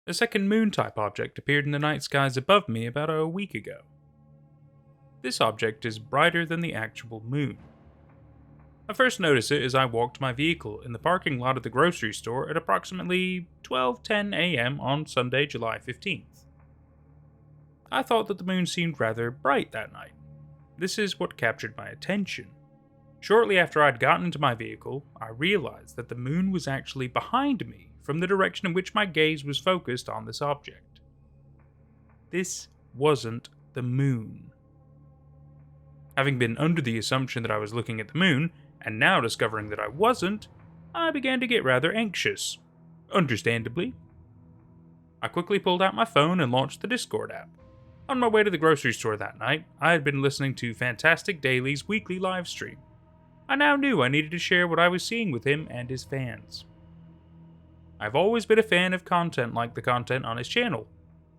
A second moon-type object appeared in the night skies above me about a week ago. This object is brighter than the actual moon. I first noticed it as I walked my vehicle in the parking lot of the grocery store at approximately 12:10 a.m. on Sunday, July 15th. I thought that the moon seemed rather bright that night. This is what captured my attention. Shortly after I'd gotten into my vehicle, I realized that the moon was actually behind me from the direction in which my gaze was focused on this object. This wasn't the moon. Having been under the assumption that I was looking at the moon, and now discovering that I wasn't, I began to get rather anxious. Understandably. I quickly pulled out my phone and launched the Discord app. On my way to the grocery store that night, I had been listening to Fantastic Daily's weekly live stream. I now knew I needed to share what I was seeing with him and his fans. I've always been a fan of content like the content on his channel.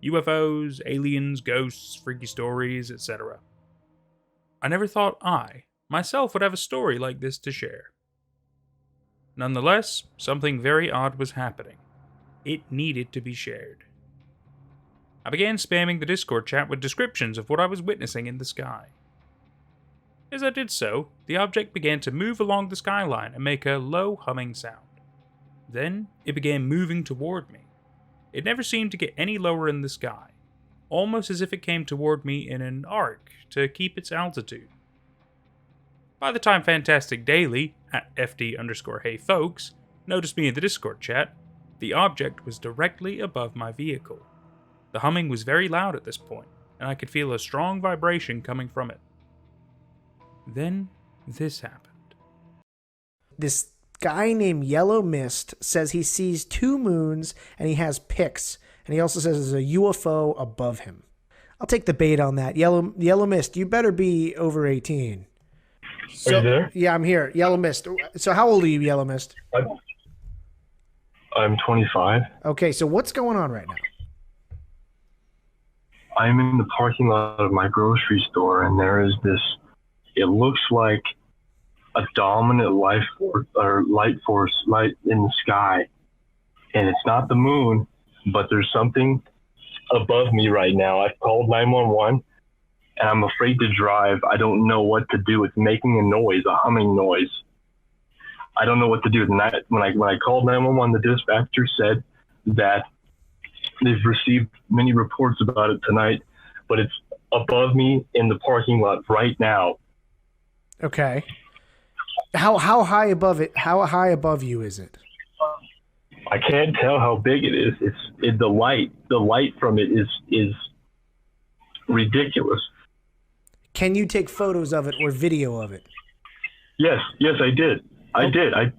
UFOs, aliens, ghosts, freaky stories, etc. I never thought I, myself, would have a story like this to share. Nonetheless, something very odd was happening. It needed to be shared. I began spamming the Discord chat with descriptions of what I was witnessing in the sky. As I did so, the object began to move along the skyline and make a low humming sound. Then, it began moving toward me. It never seemed to get any lower in the sky, almost as if it came toward me in an arc to keep its altitude. By the time Fantastic Daily, at FD_HeyFolks, noticed me in the Discord chat, the object was directly above my vehicle. The humming was very loud at this point, and I could feel a strong vibration coming from it. Then, this happened. This guy named Yellow Mist says he sees two moons and he has pics. And he also says there's a UFO above him. I'll take the bait on that. Yellow Mist, you better be over 18. Are you there? Yeah, I'm here. Yellow Mist. So how old are you, Yellow Mist? I'm 25. Okay, so what's going on right now? I'm in the parking lot of my grocery store, and there is this, it looks like a dominant light force light in the sky. And it's not the moon, but there's something above me right now. I've called 911, and I'm afraid to drive. I don't know what to do. It's making a noise, a humming noise. I don't know what to do. When I called 911, the dispatcher said that they've received many reports about it tonight, but it's above me in the parking lot right now. Okay. How high above it? How high above you is it? I can't tell how big it is. The light from it is ridiculous. Can you take photos of it or video of it? Yes, I did. I did. I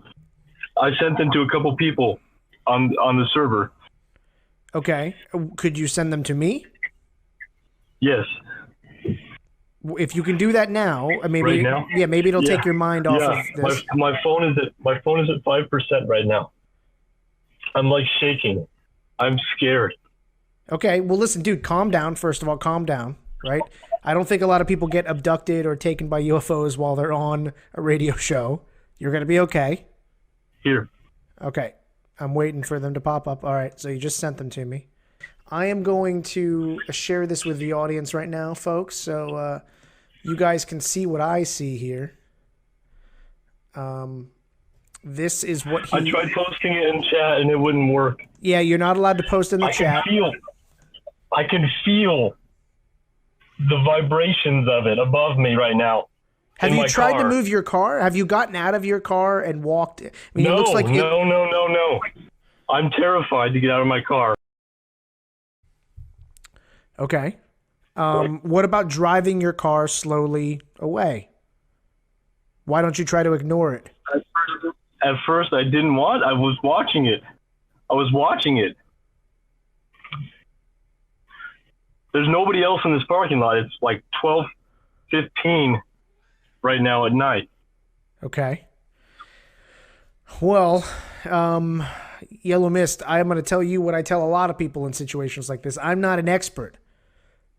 sent them to a couple people on the server. Okay. Could you send them to me? Yes. If you can do that now, maybe right now? Yeah, maybe it'll take your mind off of this. My phone is at 5% right now. I'm like shaking. I'm scared. Okay, well listen, dude, calm down. First of all, calm down, right? I don't think a lot of people get abducted or taken by UFOs while they're on a radio show. You're going to be okay. Here. Okay. I'm waiting for them to pop up. All right, so you just sent them to me. I am going to share this with the audience right now, folks, so you guys can see what I see here. This is what he... I tried posting it in chat and it wouldn't work. Yeah, you're not allowed to post in the chat. I can feel the vibrations of it above me right now. Have you tried to move your car? Have you gotten out of your car and walked? I mean, no, it looks like no. I'm terrified to get out of my car. Okay. What about driving your car slowly away? Why don't you try to ignore it? At first, I didn't want. I was watching it. There's nobody else in this parking lot. It's like 12:15 right now at night. Okay. Well, Yellow Mist, I am going to tell you what I tell a lot of people in situations like this. I'm not an expert.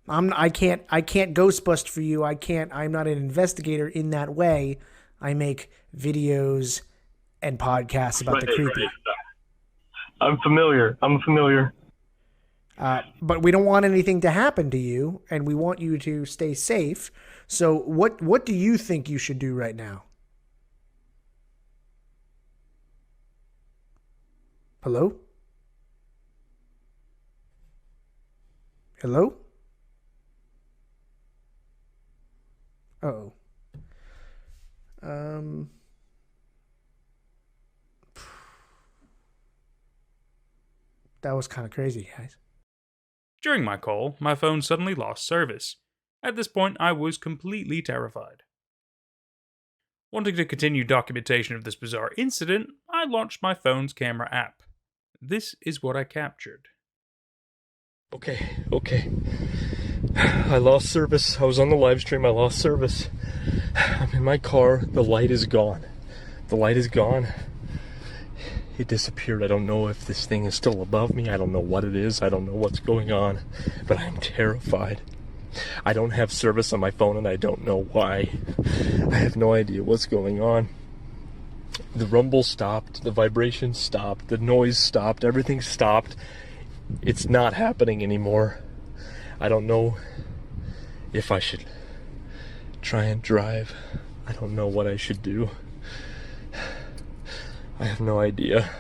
I can't ghost bust for you. I'm not an investigator in that way. I make videos and podcasts about the creepy. I'm familiar. But we don't want anything to happen to you, and we want you to stay safe. So what do you think you should do right now? Hello? Hello? Uh-oh. That was kind of crazy, guys. During my call, my phone suddenly lost service. At this point, I was completely terrified. Wanting to continue documentation of this bizarre incident, I launched my phone's camera app. This is what I captured. Okay. I lost service. I was on the live stream. I lost service. I'm in my car. The light is gone. It disappeared. I don't know if this thing is still above me. I don't know what it is. I don't know what's going on. But I'm terrified. I don't have service on my phone and I don't know why. I have no idea what's going on. The rumble stopped. The vibration stopped. The noise stopped. Everything stopped. It's not happening anymore. I don't know if I should try and drive. I don't know what I should do. I have no idea.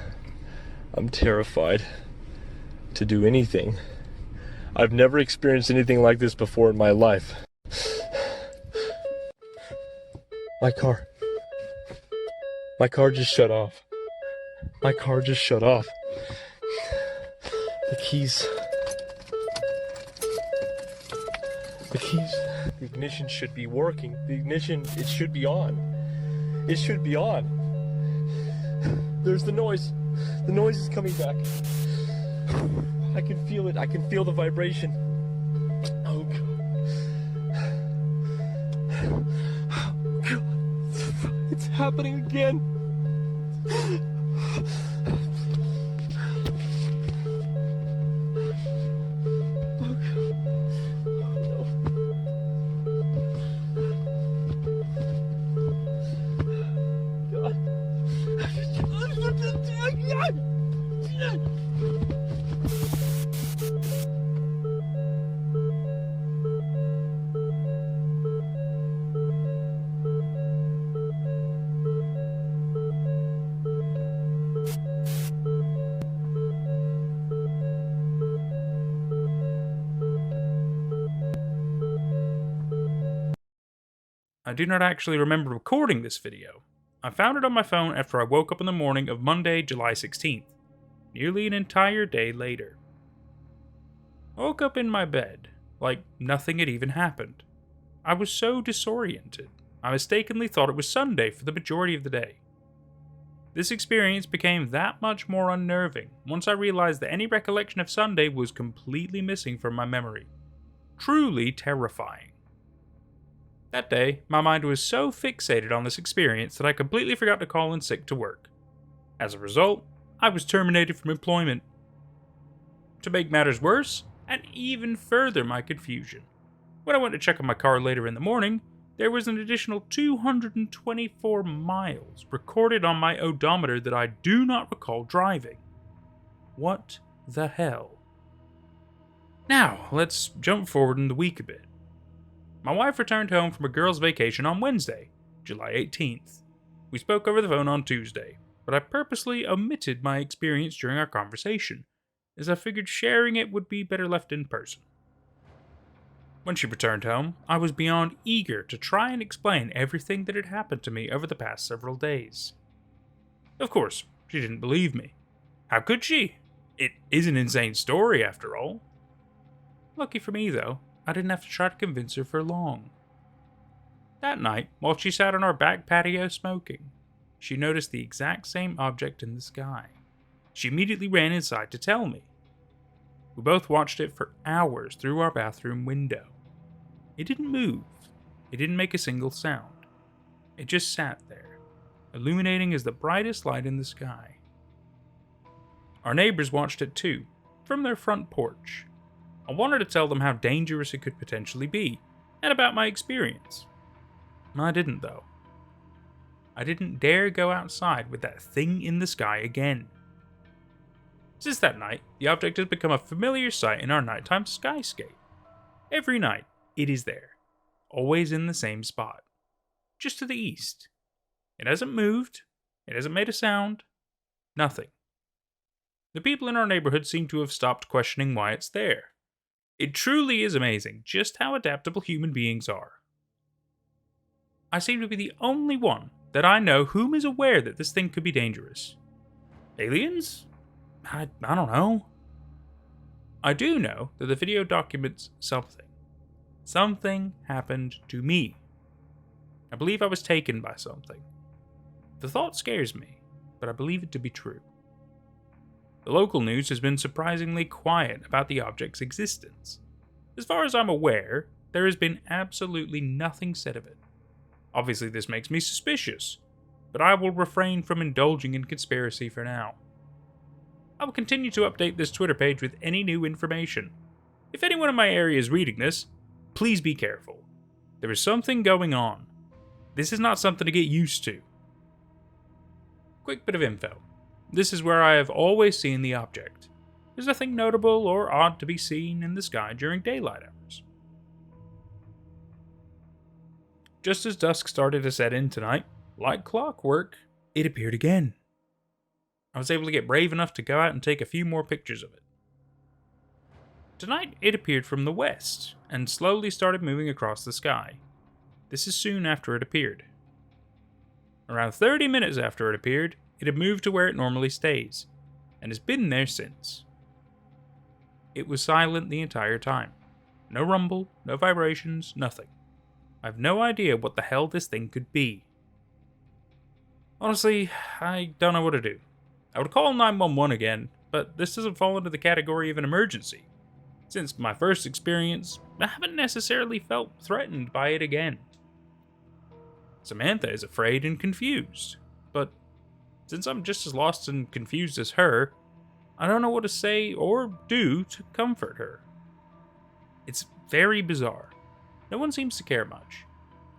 I'm terrified to do anything. I've never experienced anything like this before in my life. My car just shut off. The keys. The ignition should be working. It should be on. There's the noise. The noise is coming back. I can feel it. I can feel the vibration. Oh, God. It's happening again. I do not actually remember recording this video. I found it on my phone after I woke up in the morning of Monday, July 16th, nearly an entire day later. I woke up in my bed, like nothing had even happened. I was so disoriented, I mistakenly thought it was Sunday for the majority of the day. This experience became that much more unnerving once I realized that any recollection of Sunday was completely missing from my memory. Truly terrifying. That day, my mind was so fixated on this experience that I completely forgot to call in sick to work. As a result, I was terminated from employment. To make matters worse, and even further my confusion, when I went to check on my car later in the morning, there was an additional 224 miles recorded on my odometer that I do not recall driving. What the hell? Now, let's jump forward in the week a bit. My wife returned home from a girls' vacation on Wednesday, July 18th. We spoke over the phone on Tuesday, but I purposely omitted my experience during our conversation, as I figured sharing it would be better left in person. When she returned home, I was beyond eager to try and explain everything that had happened to me over the past several days. Of course, she didn't believe me. How could she? It is an insane story, after all. Lucky for me, though, I didn't have to try to convince her for long. That night, while she sat on our back patio smoking, she noticed the exact same object in the sky. She immediately ran inside to tell me. We both watched it for hours through our bathroom window. It didn't move. It didn't make a single sound. It just sat there, illuminating as the brightest light in the sky. Our neighbors watched it too, from their front porch. I wanted to tell them how dangerous it could potentially be, and about my experience. I didn't, though. I didn't dare go outside with that thing in the sky again. Since that night, the object has become a familiar sight in our nighttime skyscape. Every night, it is there, always in the same spot, just to the east. It hasn't moved, it hasn't made a sound, nothing. The people in our neighborhood seem to have stopped questioning why it's there. It truly is amazing just how adaptable human beings are. I seem to be the only one that I know whom is aware that this thing could be dangerous. Aliens? I don't know. I do know that the video documents something. Something happened to me. I believe I was taken by something. The thought scares me, but I believe it to be true. The local news has been surprisingly quiet about the object's existence. As far as I'm aware, there has been absolutely nothing said of it. Obviously, this makes me suspicious, but I will refrain from indulging in conspiracy for now. I will continue to update this Twitter page with any new information. If anyone in my area is reading this, please be careful. There is something going on. This is not something to get used to. Quick bit of info. This is where I have always seen the object. There's nothing notable or odd to be seen in the sky during daylight hours. Just as dusk started to set in tonight, like clockwork, it appeared again. I was able to get brave enough to go out and take a few more pictures of it. Tonight, it appeared from the west, and slowly started moving across the sky. This is soon after it appeared. Around 30 minutes after it appeared, it had moved to where it normally stays, and has been there since. It was silent the entire time. No rumble, no vibrations, nothing. I have no idea what the hell this thing could be. Honestly, I don't know what to do. I would call 911 again, but this doesn't fall into the category of an emergency. Since my first experience, I haven't necessarily felt threatened by it again. Samantha is afraid and confused, but since I'm just as lost and confused as her, I don't know what to say or do to comfort her. It's very bizarre. No one seems to care much.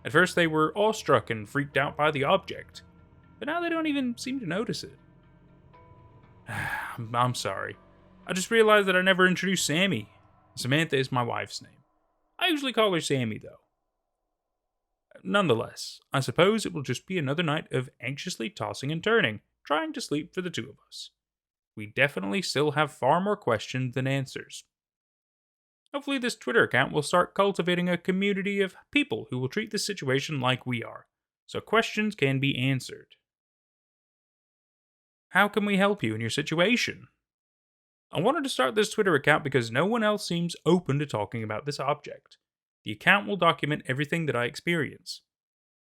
At first they were awestruck and freaked out by the object, but now they don't even seem to notice it. I'm sorry. I just realized that I never introduced Sammy. Samantha is my wife's name. I usually call her Sammy, though. Nonetheless, I suppose it will just be another night of anxiously tossing and turning, trying to sleep for the two of us. We definitely still have far more questions than answers. Hopefully this Twitter account will start cultivating a community of people who will treat this situation like we are, so questions can be answered. How can we help you in your situation? I wanted to start this Twitter account because no one else seems open to talking about this object. The account will document everything that I experience.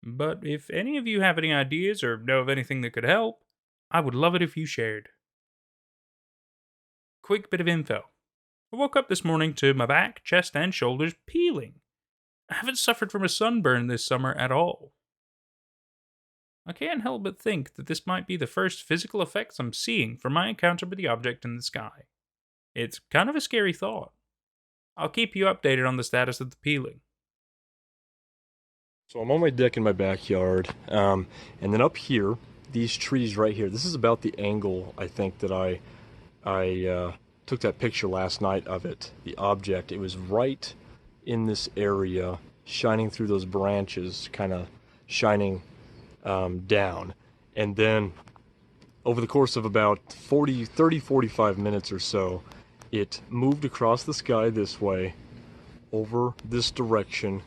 But if any of you have any ideas or know of anything that could help, I would love it if you shared. Quick bit of info. I woke up this morning to my back, chest, and shoulders peeling. I haven't suffered from a sunburn this summer at all. I can't help but think that this might be the first physical effects I'm seeing from my encounter with the object in the sky. It's kind of a scary thought. I'll keep you updated on the status of the peeling. So I'm on my deck in my backyard, and then up here, these trees right here, this is about the angle, I think, that I took that picture last night of it, the object. It was right in this area, shining through those branches, kind of shining down. And then over the course of about 45 minutes or so, it moved across the sky this way, over this direction,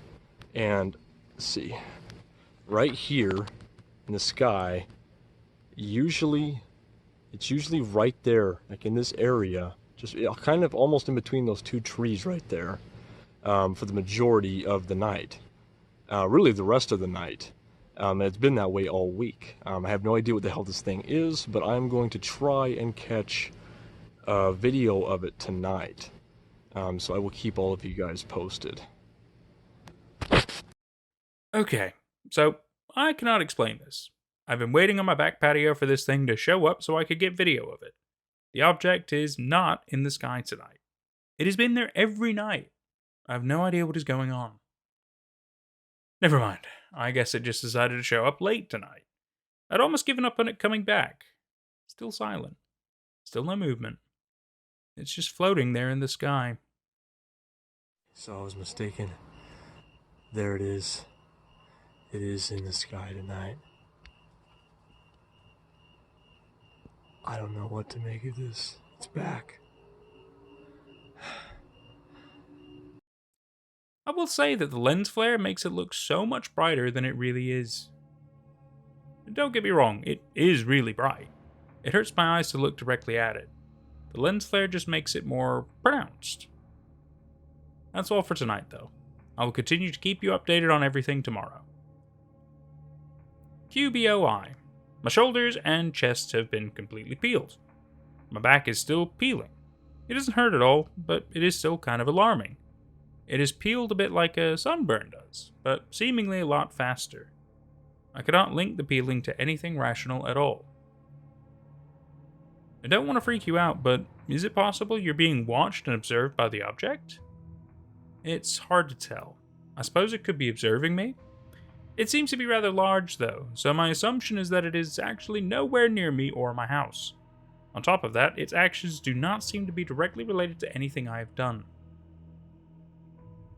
and let's see, right here in the sky, it's usually right there, like in this area, just kind of almost in between those two trees right there, for the majority of the night. Really the rest of the night. It's been that way all week. I have no idea what the hell this thing is, but I'm going to try and catch a video of it tonight. So I will keep all of you guys posted. Okay, so I cannot explain this. I've been waiting on my back patio for this thing to show up so I could get video of it. The object is not in the sky tonight. It has been there every night. I have no idea what is going on. Never mind. I guess it just decided to show up late tonight. I'd almost given up on it coming back. Still silent. Still no movement. It's just floating there in the sky. So I was mistaken. There it is. It is in the sky tonight. I don't know what to make of this. It's back. I will say that the lens flare makes it look so much brighter than it really is. Don't get me wrong, it is really bright. It hurts my eyes to look directly at it. The lens flare just makes it more pronounced. That's all for tonight, though. I will continue to keep you updated on everything tomorrow. QBOI. My shoulders and chest have been completely peeled. My back is still peeling. It doesn't hurt at all, but it is still kind of alarming. It is peeled a bit like a sunburn does, but seemingly a lot faster. I cannot link the peeling to anything rational at all. I don't want to freak you out, but is it possible you're being watched and observed by the object? It's hard to tell. I suppose it could be observing me. It seems to be rather large, though, so my assumption is that it is actually nowhere near me or my house. On top of that, its actions do not seem to be directly related to anything I have done.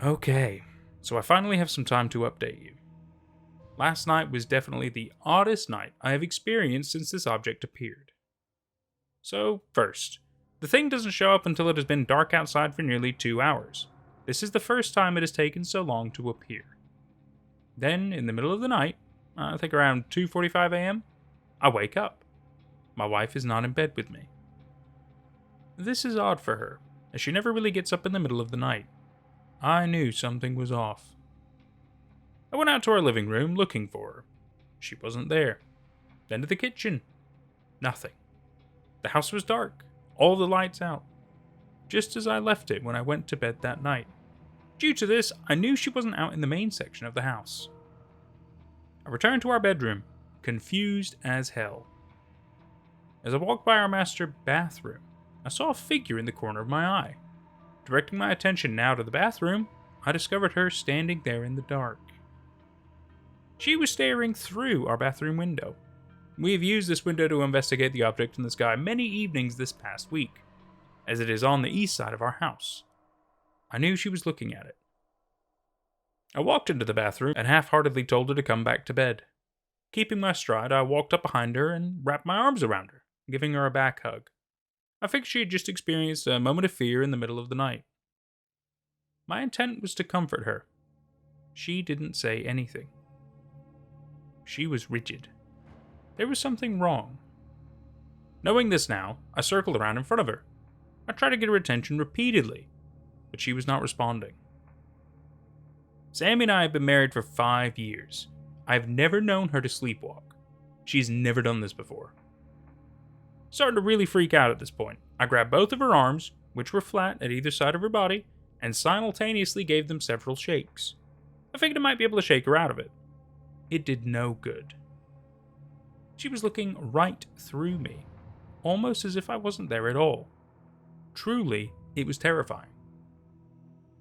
Okay, so I finally have some time to update you. Last night was definitely the oddest night I have experienced since this object appeared. So, first, the thing doesn't show up until it has been dark outside for nearly 2 hours. This is the first time it has taken so long to appear. Then, in the middle of the night, I think around 2:45 a.m., I wake up. My wife is not in bed with me. This is odd for her, as she never really gets up in the middle of the night. I knew something was off. I went out to our living room looking for her. She wasn't there. Then to the kitchen. Nothing. The house was dark, all the lights out, just as I left it when I went to bed that night. Due to this, I knew she wasn't out in the main section of the house. I returned to our bedroom, confused as hell. As I walked by our master bathroom, I saw a figure in the corner of my eye. Directing my attention now to the bathroom, I discovered her standing there in the dark. She was staring through our bathroom window. We have used this window to investigate the object in the sky many evenings this past week, as it is on the east side of our house. I knew she was looking at it. I walked into the bathroom and half-heartedly told her to come back to bed. Keeping my stride, I walked up behind her and wrapped my arms around her, giving her a back hug. I figured she had just experienced a moment of fear in the middle of the night. My intent was to comfort her. She didn't say anything. She was rigid. There was something wrong. Knowing this now, I circled around in front of her. I tried to get her attention repeatedly, but she was not responding. Sammy and I have been married for 5 years. I've never known her to sleepwalk. She's never done this before. Starting to really freak out at this point, I grabbed both of her arms, which were flat at either side of her body, and simultaneously gave them several shakes. I figured I might be able to shake her out of it. It did no good. She was looking right through me, almost as if I wasn't there at all. Truly, it was terrifying.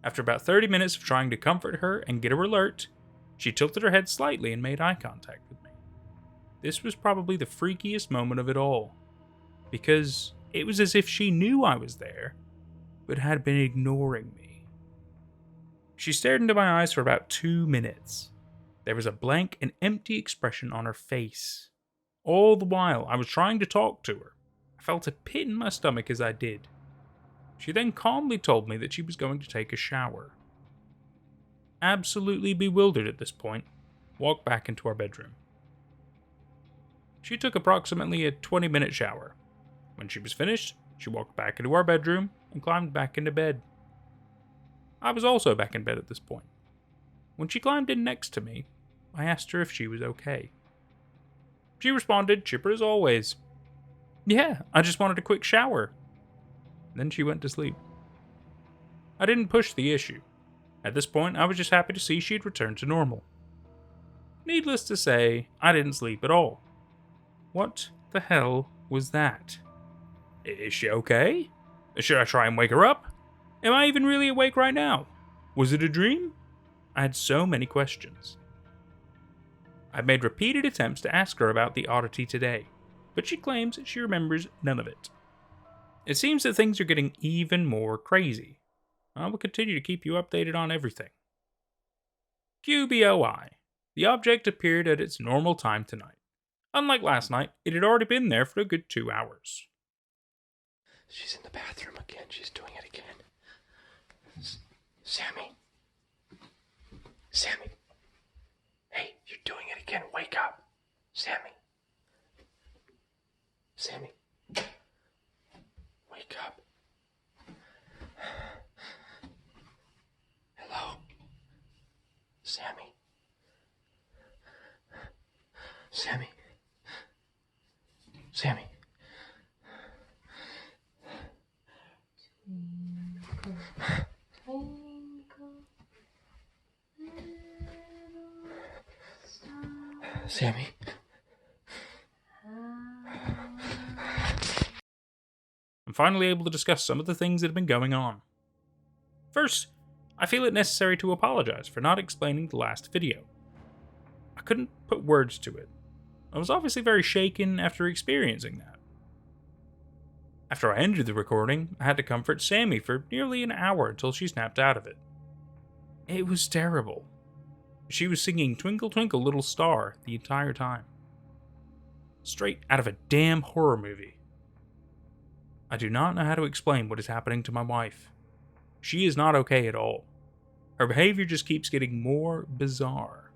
After about 30 minutes of trying to comfort her and get her alert, she tilted her head slightly and made eye contact with me. This was probably the freakiest moment of it all, because it was as if she knew I was there, but had been ignoring me. She stared into my eyes for about 2 minutes. There was a blank and empty expression on her face. All the while, I was trying to talk to her. I felt a pit in my stomach as I did. She then calmly told me that she was going to take a shower. Absolutely bewildered at this point, walked back into our bedroom. She took approximately a 20-minute shower. When she was finished, she walked back into our bedroom and climbed back into bed. I was also back in bed at this point. When she climbed in next to me, I asked her if she was okay. She responded, chipper as always. Yeah, I just wanted a quick shower. Then she went to sleep. I didn't push the issue. At this point, I was just happy to see she'd returned to normal. Needless to say, I didn't sleep at all. What the hell was that? Is she okay? Should I try and wake her up? Am I even really awake right now? Was it a dream? I had so many questions. I've made repeated attempts to ask her about the oddity today, but she claims she remembers none of it. It seems that things are getting even more crazy. I will continue to keep you updated on everything. QBOI. The object appeared at its normal time tonight. Unlike last night, it had already been there for a good 2 hours. She's in the bathroom again. She's doing it again. Sammy. Sammy. Hey, you're doing it again. Wake up. Sammy. Sammy. Wake up. Hello. Sammy. Sammy. Sammy. Sammy. I'm finally able to discuss some of the things that have been going on. First, I feel it necessary to apologize for not explaining the last video. I couldn't put words to it. I was obviously very shaken after experiencing that. After I ended the recording, I had to comfort Sammy for nearly an hour until she snapped out of it. It was terrible. She was singing Twinkle Twinkle Little Star the entire time. Straight out of a damn horror movie. I do not know how to explain what is happening to my wife. She is not okay at all. Her behavior just keeps getting more bizarre.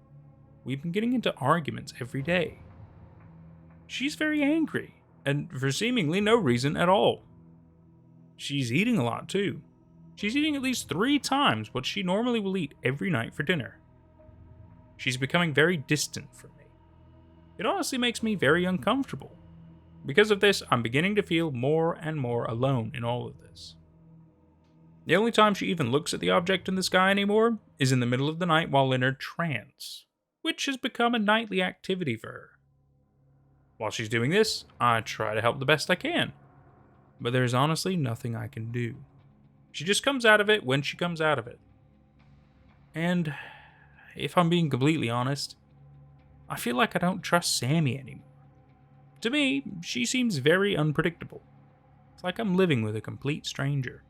We've been getting into arguments every day. She's very angry, and for seemingly no reason at all. She's eating a lot too. She's eating at least 3 times what she normally will eat every night for dinner. She's becoming very distant from me. It honestly makes me very uncomfortable. Because of this, I'm beginning to feel more and more alone in all of this. The only time she even looks at the object in the sky anymore is in the middle of the night while in her trance, which has become a nightly activity for her. While she's doing this, I try to help the best I can, but there's honestly nothing I can do. She just comes out of it when she comes out of it. And if I'm being completely honest, I feel like I don't trust Sammy anymore. To me, she seems very unpredictable. It's like I'm living with a complete stranger.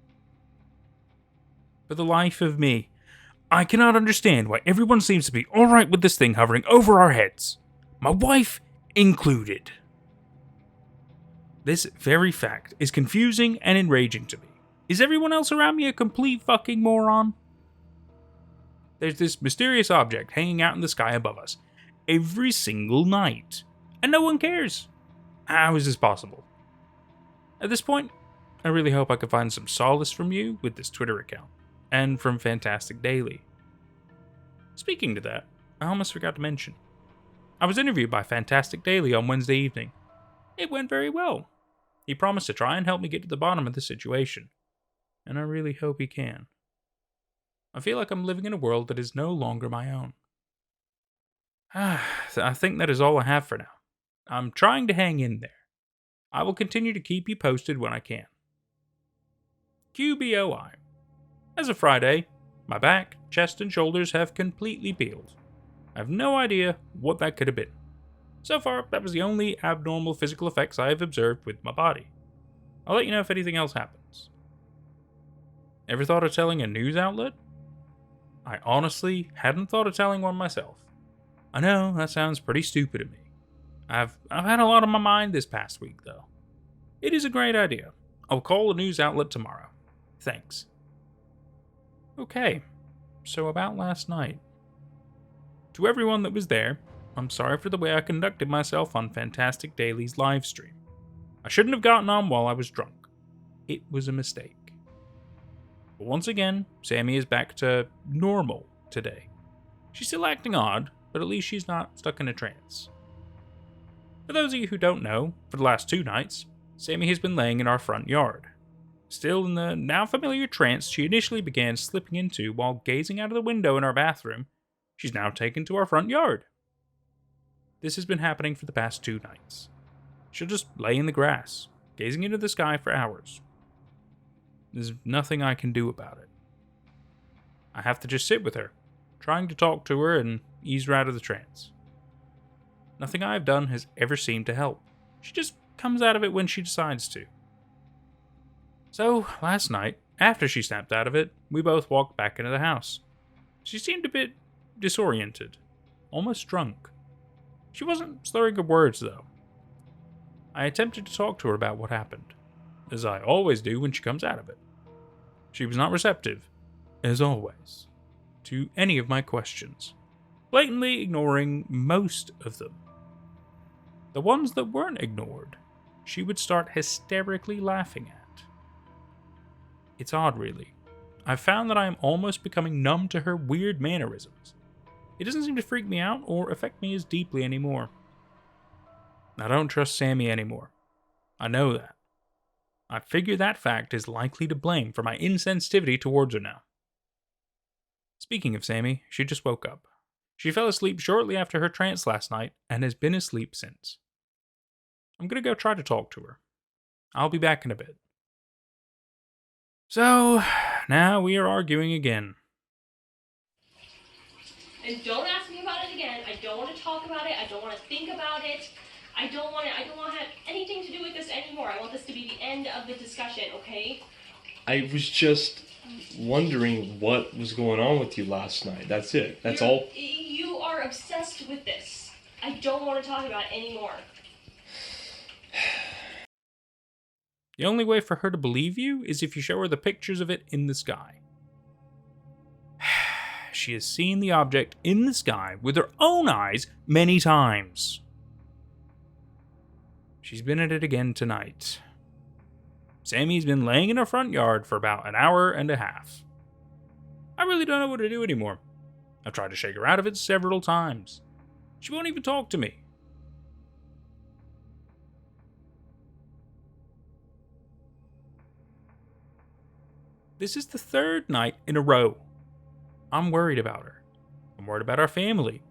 For the life of me, I cannot understand why everyone seems to be alright with this thing hovering over our heads. My wife included. This very fact is confusing and enraging to me. Is everyone else around me a complete fucking moron? There's this mysterious object hanging out in the sky above us every single night, and no one cares. How is this possible? At this point, I really hope I can find some solace from you with this Twitter account, and from Fantastic Daily. Speaking to that, I almost forgot to mention. I was interviewed by Fantastic Daily on Wednesday evening. It went very well. He promised to try and help me get to the bottom of the situation, and I really hope he can. I feel like I'm living in a world that is no longer my own. I think that is all I have for now. I'm trying to hang in there. I will continue to keep you posted when I can. QBOI. As of Friday, my back, chest, and shoulders have completely peeled. I have no idea what that could have been. So far, that was the only abnormal physical effects I have observed with my body. I'll let you know if anything else happens. Ever thought of telling a news outlet? I honestly hadn't thought of telling one myself. I know, that sounds pretty stupid of me. I've had a lot on my mind this past week, though. It is a great idea. I'll call a news outlet tomorrow. Thanks. Okay, so about last night. To everyone that was there, I'm sorry for the way I conducted myself on Fantastic Daily's live stream. I shouldn't have gotten on while I was drunk. It was a mistake. But once again, Sammy is back to normal today. She's still acting odd, but at least she's not stuck in a trance. For those of you who don't know, for the last 2 nights, Sammy has been laying in our front yard. Still in the now familiar trance she initially began slipping into while gazing out of the window in our bathroom, she's now taken to our front yard. This has been happening for the past 2 nights. She'll just lay in the grass, gazing into the sky for hours. There's nothing I can do about it. I have to just sit with her, trying to talk to her and ease her out of the trance. Nothing I have done has ever seemed to help. She just comes out of it when she decides to. So, last night, after she snapped out of it, we both walked back into the house. She seemed a bit disoriented, almost drunk. She wasn't slurring her words, though. I attempted to talk to her about what happened, as I always do when she comes out of it. She was not receptive, as always, to any of my questions, blatantly ignoring most of them. The ones that weren't ignored, she would start hysterically laughing at. It's odd, really. I've found that I am almost becoming numb to her weird mannerisms. It doesn't seem to freak me out or affect me as deeply anymore. I don't trust Sammy anymore. I know that. I figure that fact is likely to blame for my insensitivity towards her now. Speaking of Sammy, she just woke up. She fell asleep shortly after her trance last night and has been asleep since. I'm gonna go try to talk to her. I'll be back in a bit. So, now we are arguing again. And don't ask me about it again. I don't want to talk about it. I don't want to think about it. I don't want to have anything to do with this anymore. I want this to be the end of the discussion, okay? I was just wondering what was going on with you last night. That's it. That's all. You are obsessed with this. I don't want to talk about it anymore. The only way for her to believe you is if you show her the pictures of it in the sky. She has seen the object in the sky with her own eyes many times. She's been at it again tonight. Sammy's been laying in her front yard for about an hour and a half. I really don't know what to do anymore. I've tried to shake her out of it several times. She won't even talk to me. This is the third night in a row. I'm worried about her. I'm worried about our family.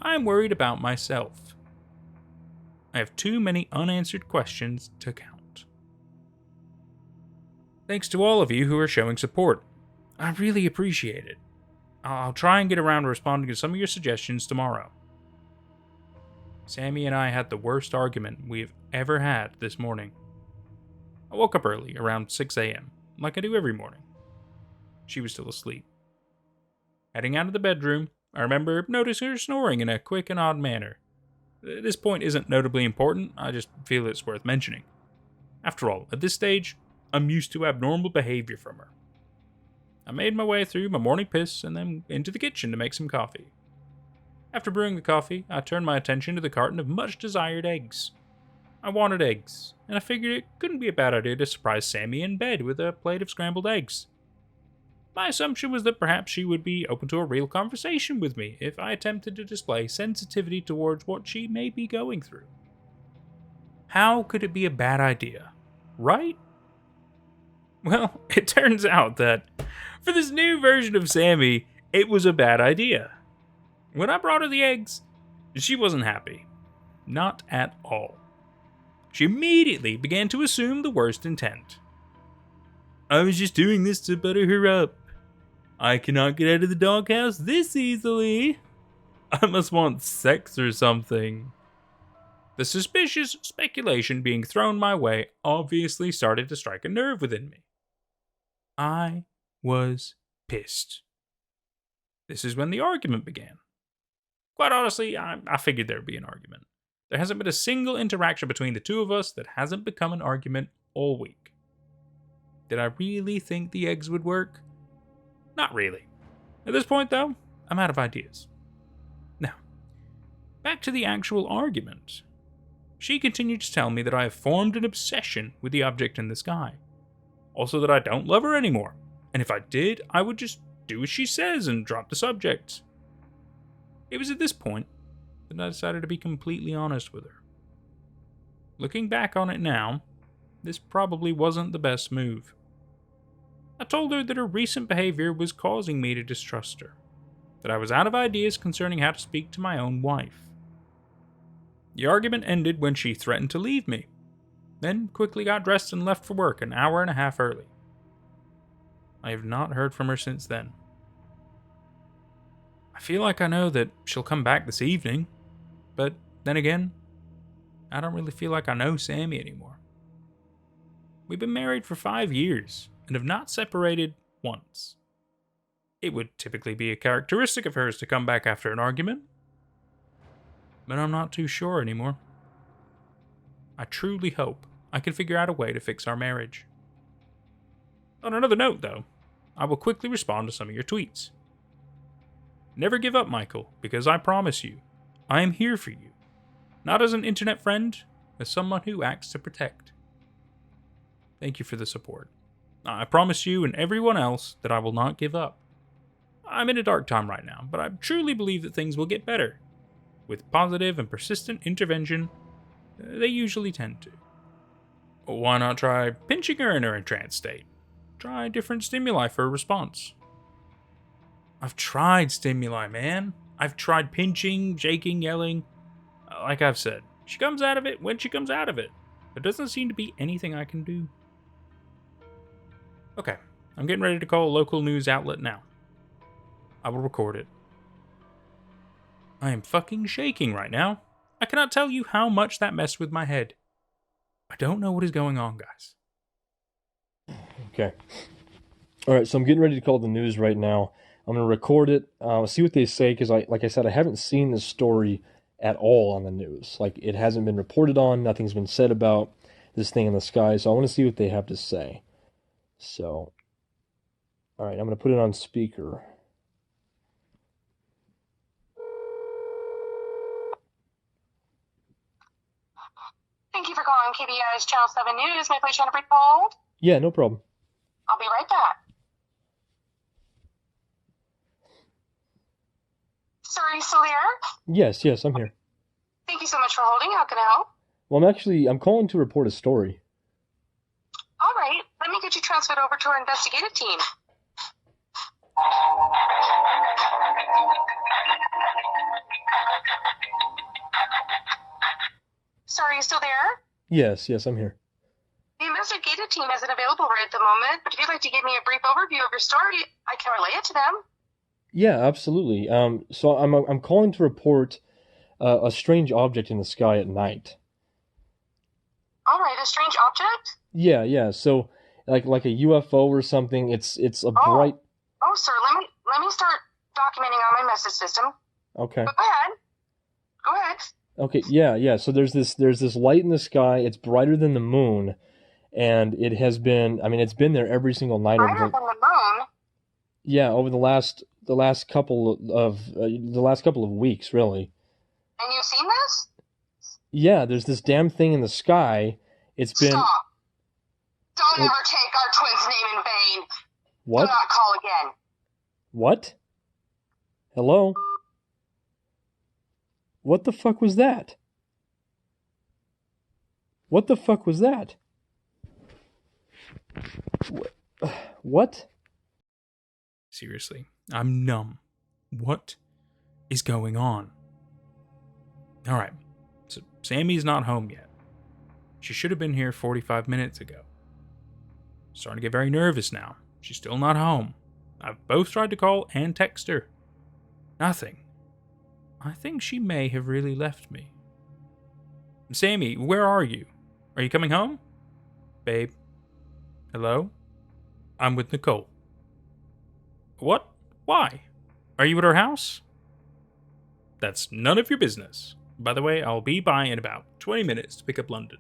I'm worried about myself. I have too many unanswered questions to count. Thanks to all of you who are showing support. I really appreciate it. I'll try and get around to responding to some of your suggestions tomorrow. Sammy and I had the worst argument we've ever had this morning. I woke up early, around 6 a.m., like I do every morning. She was still asleep. Heading out of the bedroom, I remember noticing her snoring in a quick and odd manner. This point isn't notably important, I just feel it's worth mentioning. After all, at this stage, I'm used to abnormal behavior from her. I made my way through my morning piss and then into the kitchen to make some coffee. After brewing the coffee, I turned my attention to the carton of much-desired eggs. I wanted eggs, and I figured it couldn't be a bad idea to surprise Sammy in bed with a plate of scrambled eggs. My assumption was that perhaps she would be open to a real conversation with me if I attempted to display sensitivity towards what she may be going through. How could it be a bad idea, right? Well, it turns out that for this new version of Sammy, it was a bad idea. When I brought her the eggs, she wasn't happy. Not at all. She immediately began to assume the worst intent. I was just doing this to butter her up. I cannot get out of the doghouse this easily. I must want sex or something. The suspicious speculation being thrown my way obviously started to strike a nerve within me. I was pissed. This is when the argument began. Quite honestly, I figured there'd be an argument. There hasn't been a single interaction between the two of us that hasn't become an argument all week. Did I really think the eggs would work? Not really. At this point, though, I'm out of ideas. Now, back to the actual argument. She continued to tell me that I have formed an obsession with the object in the sky. Also that I don't love her anymore, and if I did, I would just do as she says and drop the subject. It was at this point that I decided to be completely honest with her. Looking back on it now, this probably wasn't the best move. I told her that her recent behavior was causing me to distrust her, that I was out of ideas concerning how to speak to my own wife. The argument ended when she threatened to leave me, then quickly got dressed and left for work an hour and a half early. I have not heard from her since then. I feel like I know that she'll come back this evening, but then again, I don't really feel like I know Sammy anymore. We've been married for 5 years and have not separated once. It would typically be a characteristic of hers to come back after an argument, but I'm not too sure anymore. I truly hope I can figure out a way to fix our marriage. On another note, though, I will quickly respond to some of your tweets. Never give up, Michael, because I promise you, I am here for you. Not as an internet friend, as someone who acts to protect. Thank you for the support. I promise you and everyone else that I will not give up. I'm in a dark time right now, but I truly believe that things will get better. With positive and persistent intervention, they usually tend to. Why not try pinching her in her trance state? Try different stimuli for a response. I've tried stimuli, man. I've tried pinching, shaking, yelling. Like I've said, she comes out of it when she comes out of it. There doesn't seem to be anything I can do. Okay, I'm getting ready to call a local news outlet now. I will record it. I am fucking shaking right now. I cannot tell you how much that messed with my head. I don't know what is going on, guys. Okay. All right, so I'm getting ready to call the news right now. I'm going to record it, see what they say, because like I said, I haven't seen this story at all on the news. Like, it hasn't been reported on, nothing's been said about this thing in the sky, so I want to see what they have to say. So, all right, I'm going to put it on speaker. Thank you for calling KBI's Channel 7 News. May I place you on a brief hold? Yeah, no problem. I'll be right back. Sir, are you still there? Yes, I'm here. Thank you so much for holding. How can I help? Well, I'm calling to report a story. All right. Let me get you transferred over to our investigative team. Sir, are you still there? Yes, I'm here. The investigative team isn't available right at the moment, but if you'd like to give me a brief overview of your story, I can relay it to them. Yeah, absolutely. So I'm calling to report a strange object in the sky at night. All right, a strange object? Yeah. So like a UFO or something. It's a bright. Oh, sir, let me start documenting on my message system. Okay. Go ahead. Okay. Yeah. So there's this light in the sky. It's brighter than the moon, and it has been. I mean, it's been there every single night. Brighter than the moon? Yeah, over the last couple of weeks, really. And you've seen this? Yeah, there's this damn thing in the sky. It's been. Stop! Don't ever take our twin's name in vain. What? Do not call again. What? Hello? What the fuck was that? What the fuck was that? What? Seriously, I'm numb. What is going on? Alright, so Sammy's not home yet. She should have been here 45 minutes ago. Starting to get very nervous now. She's still not home. I've both tried to call and text her. Nothing. I think she may have really left me. Sammy, where are you? Are you coming home? Babe? Hello? I'm with Nicole. What? Why? Are you at her house? That's none of your business. By the way, I'll be by in about 20 minutes to pick up London.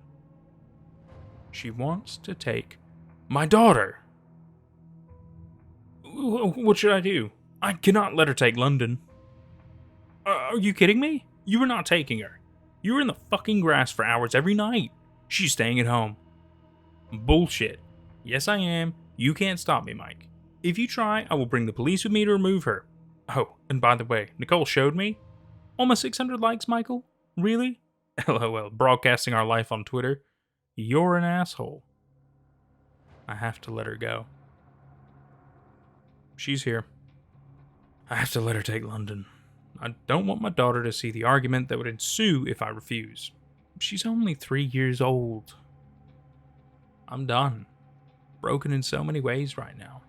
She wants to take my daughter. What should I do? I cannot let her take London. Are you kidding me? You are not taking her. You were in the fucking grass for hours every night. She's staying at home. Bullshit. Yes, I am. You can't stop me, Mike. If you try, I will bring the police with me to remove her. Oh, and by the way, Nicole showed me. Almost 600 likes, Michael? Really? LOL, broadcasting our life on Twitter. You're an asshole. I have to let her go. She's here. I have to let her take London. I don't want my daughter to see the argument that would ensue if I refuse. She's only 3 years old. I'm done. Broken in so many ways right now.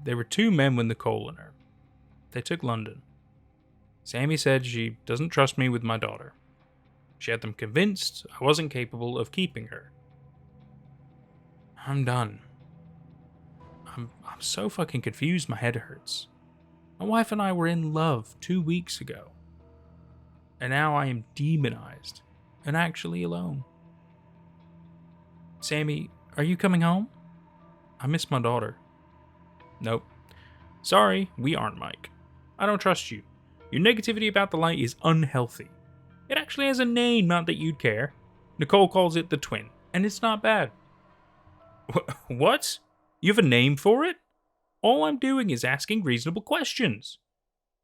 There were 2 men with Nicole and her. They took London. Sammy said she doesn't trust me with my daughter. She had them convinced I wasn't capable of keeping her. I'm done. I'm so fucking confused, my head hurts. My wife and I were in love 2 weeks ago. And now I am demonized and actually alone. Sammy, are you coming home? I miss my daughter. Nope. Sorry, we aren't, Mike. I don't trust you. Your negativity about the light is unhealthy. It actually has a name, not that you'd care. Nicole calls it the twin, and it's not bad. What? You have a name for it? All I'm doing is asking reasonable questions.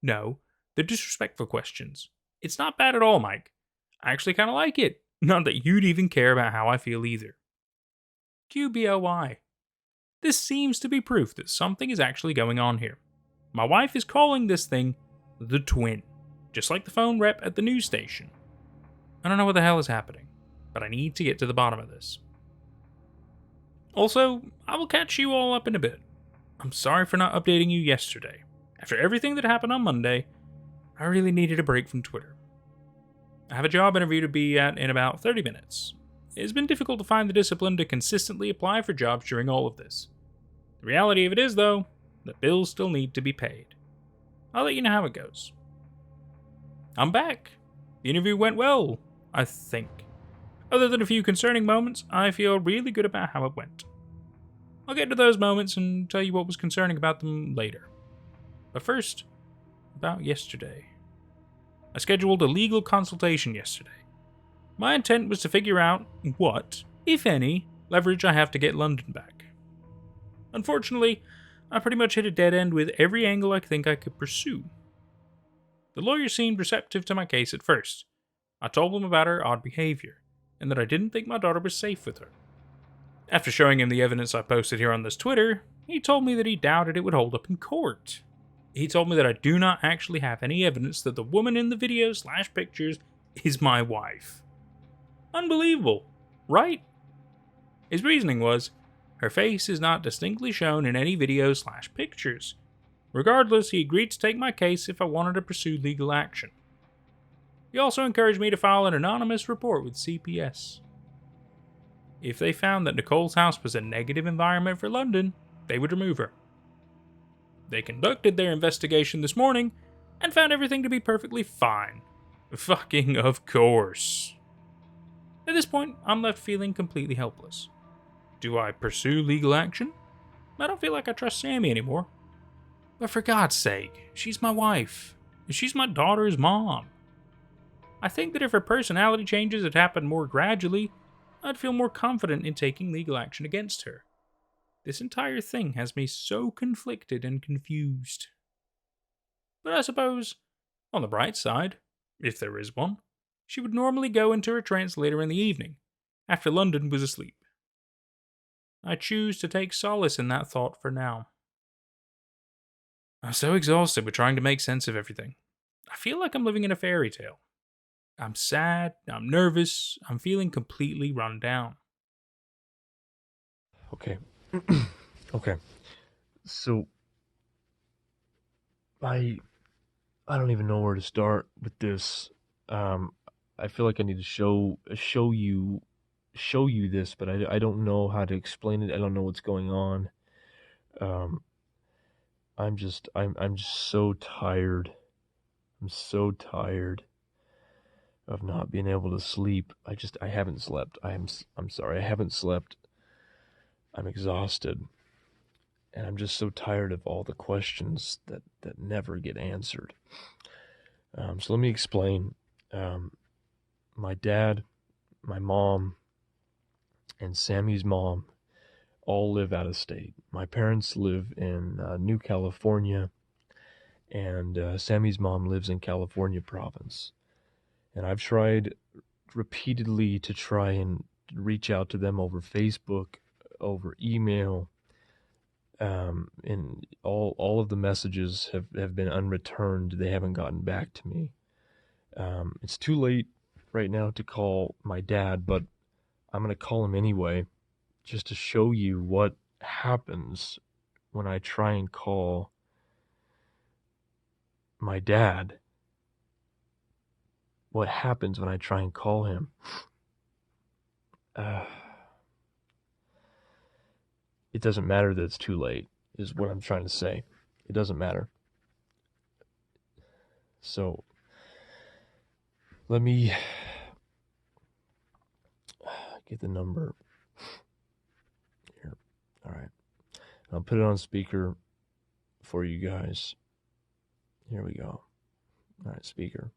No, they're disrespectful questions. It's not bad at all, Mike. I actually kind of like it. Not that you'd even care about how I feel either. QBOY. This seems to be proof that something is actually going on here. My wife is calling this thing the twin, just like the phone rep at the news station. I don't know what the hell is happening, but I need to get to the bottom of this. Also, I will catch you all up in a bit. I'm sorry for not updating you yesterday. After everything that happened on Monday, I really needed a break from Twitter. I have a job interview to be at in about 30 minutes. It has been difficult to find the discipline to consistently apply for jobs during all of this. The reality of it is, though, that bills still need to be paid. I'll let you know how it goes. I'm back. The interview went well, I think. Other than a few concerning moments, I feel really good about how it went. I'll get to those moments and tell you what was concerning about them later. But first, about yesterday. I scheduled a legal consultation yesterday. My intent was to figure out what, if any, leverage I have to get London back. Unfortunately, I pretty much hit a dead end with every angle I think I could pursue. The lawyer seemed receptive to my case at first. I told him about her odd behavior, and that I didn't think my daughter was safe with her. After showing him the evidence I posted here on this Twitter, he told me that he doubted it would hold up in court. He told me that I do not actually have any evidence that the woman in the videos/pictures is my wife. Unbelievable, right? His reasoning was, her face is not distinctly shown in any videos/pictures. Regardless, he agreed to take my case if I wanted to pursue legal action. He also encouraged me to file an anonymous report with CPS. If they found that Nicole's house was a negative environment for London, they would remove her. They conducted their investigation this morning and found everything to be perfectly fine. Fucking of course. At this point, I'm left feeling completely helpless. Do I pursue legal action? I don't feel like I trust Sammy anymore. But for God's sake, she's my wife. She's my daughter's mom. I think that if her personality changes had happened more gradually, I'd feel more confident in taking legal action against her. This entire thing has me so conflicted and confused. But I suppose, on the bright side, if there is one, she would normally go into her trance later in the evening, after London was asleep. I choose to take solace in that thought for now. I'm so exhausted with trying to make sense of everything. I feel like I'm living in a fairy tale. I'm sad, I'm nervous, I'm feeling completely run down. Okay. Okay. So I don't even know where to start with this. I feel like I need to show you this, but I don't know how to explain it. I don't know what's going on. I'm just so tired. I'm so tired of not being able to sleep. I haven't slept. I'm sorry. I haven't slept. I'm exhausted. And I'm just so tired of all the questions that never get answered. So let me explain. My dad, my mom, and Sammy's mom all live out of state. My parents live in New California, and Sammy's mom lives in California province. And I've tried repeatedly to try and reach out to them over Facebook, over email, and all of the messages have been unreturned. They haven't gotten back to me. It's too late right now to call my dad, but I'm going to call him anyway, just to show you what happens when I try and call my dad. What happens when I try and call him? it doesn't matter that it's too late, is what I'm trying to say. It doesn't matter. So, let me get the number here. All right. I'll put it on speaker for you guys. Here we go. All right, speaker.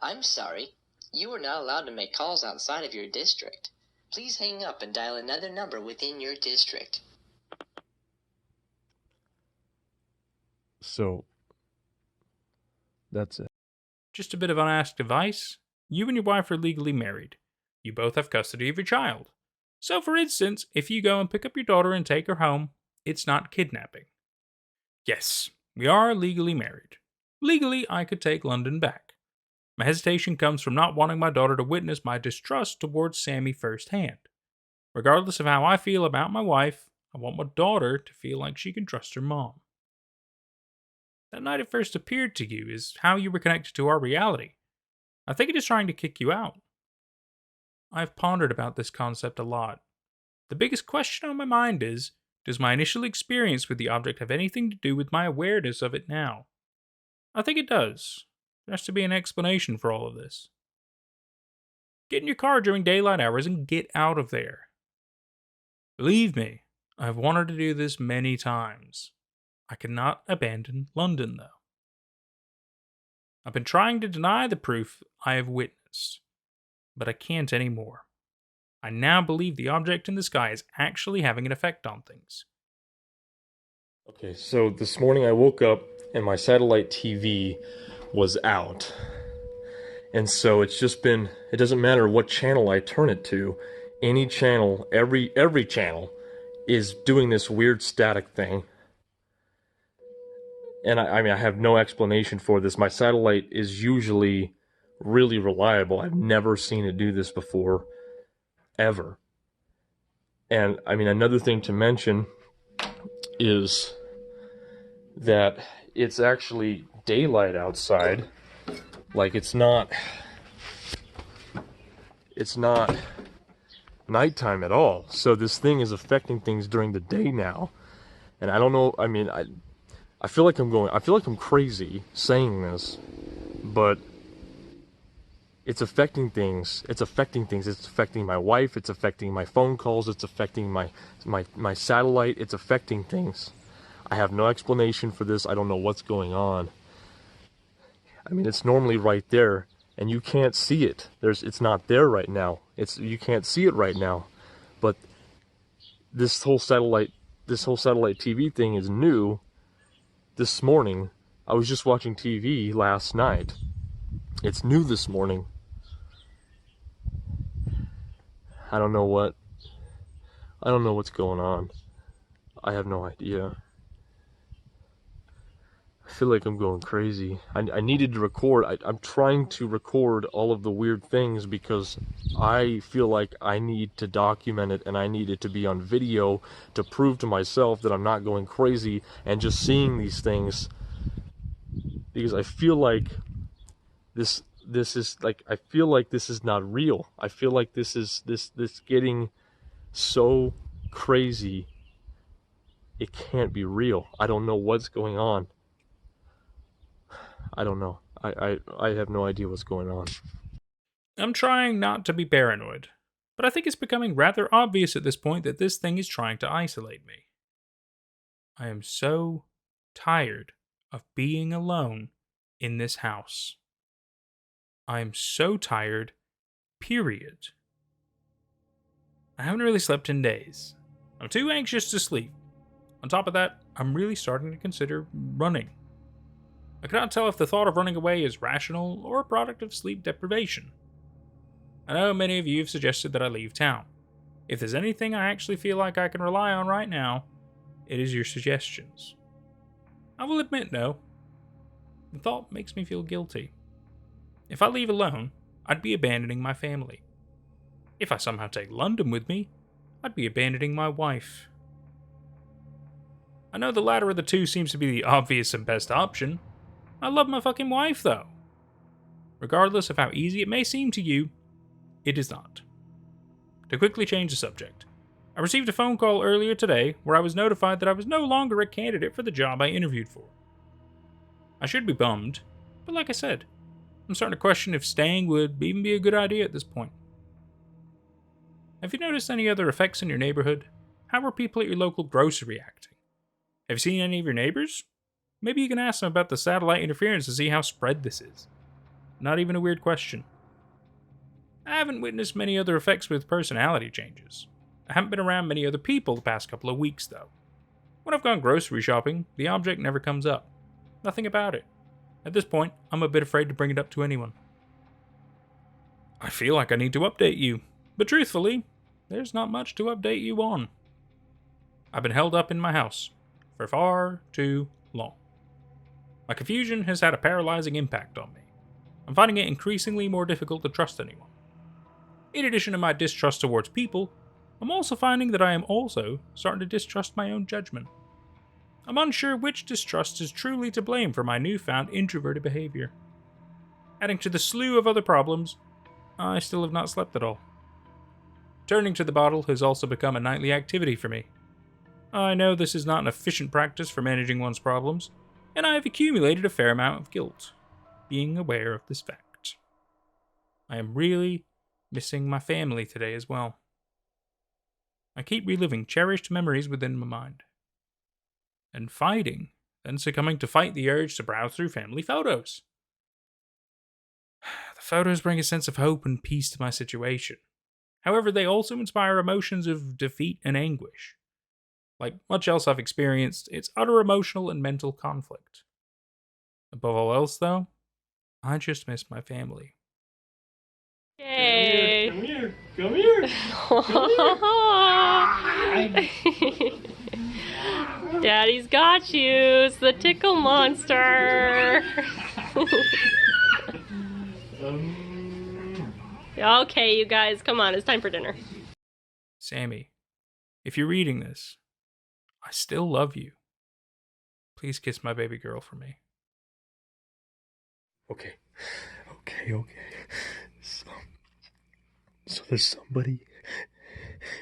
I'm sorry. You are not allowed to make calls outside of your district. Please hang up and dial another number within your district. So, that's it. Just a bit of unasked advice. You and your wife are legally married. You both have custody of your child. So, for instance, if you go and pick up your daughter and take her home, it's not kidnapping. Yes, we are legally married. Legally, I could take London back. My hesitation comes from not wanting my daughter to witness my distrust towards Sammy firsthand. Regardless of how I feel about my wife, I want my daughter to feel like she can trust her mom. That night it first appeared to you is how you were connected to our reality. I think it is trying to kick you out. I've pondered about this concept a lot. The biggest question on my mind is, does my initial experience with the object have anything to do with my awareness of it now? I think it does. There has to be an explanation for all of this. Get in your car during daylight hours and get out of there. Believe me, I've wanted to do this many times. I cannot abandon London, though. I've been trying to deny the proof I have witnessed, but I can't anymore. I now believe the object in the sky is actually having an effect on things. Okay, so this morning I woke up and my satellite TV was out. And so it's just been, it doesn't matter what channel I turn it to, any channel, every channel is doing this weird static thing. And I mean, I have no explanation for this. My satellite is usually really reliable. I've never seen it do this before, ever. And I mean, another thing to mention is that it's actually daylight outside. Like, it's not nighttime at all. So this thing is affecting things during the day now. And I don't know, I mean, I feel like I'm crazy saying this, but it's affecting things. It's affecting my wife. It's affecting my phone calls. It's affecting my satellite. It's affecting things. I have no explanation for this. I don't know what's going on. I mean, it's normally right there, and you can't see it. It's not there right now. You can't see it right now. But this whole satellite TV thing is new. This morning, I was just watching TV last night. It's new this morning. I don't know what's going on. I have no idea. I feel like I'm going crazy. I needed to record. I'm trying to record all of the weird things because I feel like I need to document it and I need it to be on video to prove to myself that I'm not going crazy and just seeing these things. Because I feel like this is not real. I feel like this is getting so crazy. It can't be real. I don't know what's going on. I don't know. I have no idea what's going on. I'm trying not to be paranoid, but I think it's becoming rather obvious at this point that this thing is trying to isolate me. I am so tired of being alone in this house. I am so tired, period. I haven't really slept in days. I'm too anxious to sleep. On top of that, I'm really starting to consider running. I cannot tell if the thought of running away is rational or a product of sleep deprivation. I know many of you have suggested that I leave town. If there's anything I actually feel like I can rely on right now, it is your suggestions. I will admit, no. The thought makes me feel guilty. If I leave alone, I'd be abandoning my family. If I somehow take London with me, I'd be abandoning my wife. I know the latter of the two seems to be the obvious and best option. I love my fucking wife, though. Regardless of how easy it may seem to you, it is not. To quickly change the subject, I received a phone call earlier today where I was notified that I was no longer a candidate for the job I interviewed for. I should be bummed, but like I said, I'm starting to question if staying would even be a good idea at this point. Have you noticed any other effects in your neighborhood? How are people at your local grocery acting? Have you seen any of your neighbors? Maybe you can ask them about the satellite interference to see how spread this is. Not even a weird question. I haven't witnessed many other effects with personality changes. I haven't been around many other people the past couple of weeks, though. When I've gone grocery shopping, the object never comes up. Nothing about it. At this point, I'm a bit afraid to bring it up to anyone. I feel like I need to update you, but truthfully, there's not much to update you on. I've been held up in my house for far too long. My confusion has had a paralyzing impact on me. I'm finding it increasingly more difficult to trust anyone. In addition to my distrust towards people, I'm also finding that I am also starting to distrust my own judgment. I'm unsure which distrust is truly to blame for my newfound introverted behavior. Adding to the slew of other problems, I still have not slept at all. Turning to the bottle has also become a nightly activity for me. I know this is not an efficient practice for managing one's problems, and I have accumulated a fair amount of guilt, being aware of this fact. I am really missing my family today as well. I keep reliving cherished memories within my mind. And fighting, then succumbing to fight the urge to browse through family photos. The photos bring a sense of hope and peace to my situation. However, they also inspire emotions of defeat and anguish. Like much else I've experienced, it's utter emotional and mental conflict. Above all else, though, I just miss my family. Yay! Come here! Come here! Daddy's got you. It's the tickle monster. Okay, you guys, come on. It's time for dinner. Sammy, if you're reading this, I still love you. Please kiss my baby girl for me. Okay. So there's somebody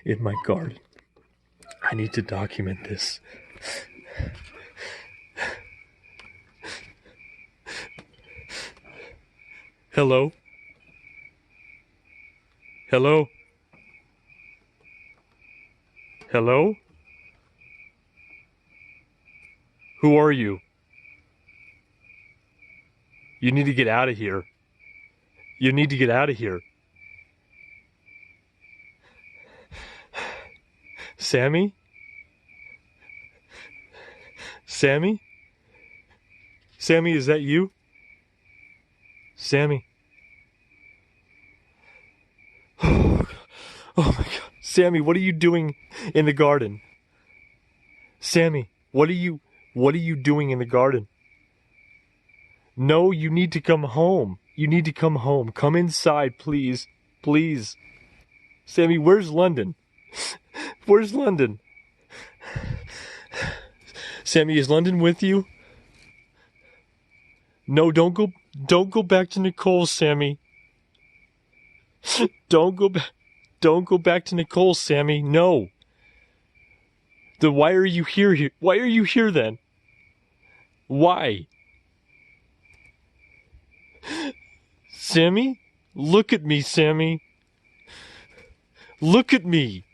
in my garden. I need to document this. Hello? Hello? Hello? Who are you? You need to get out of here. You need to get out of here. Sammy? Sammy? Sammy, is that you? Sammy? Oh my God. Sammy, what are you doing in the garden? Sammy, what are you doing in the garden? No, you need to come home. You need to come home. Come inside, please. Please. Sammy, where's London? Where's London? Sammy, is London with you? No, don't go back to Nicole, Sammy. Don't go back to Nicole, Sammy. No. Why are you here? Why are you here then? Why? Sammy? Look at me, Sammy. Look at me.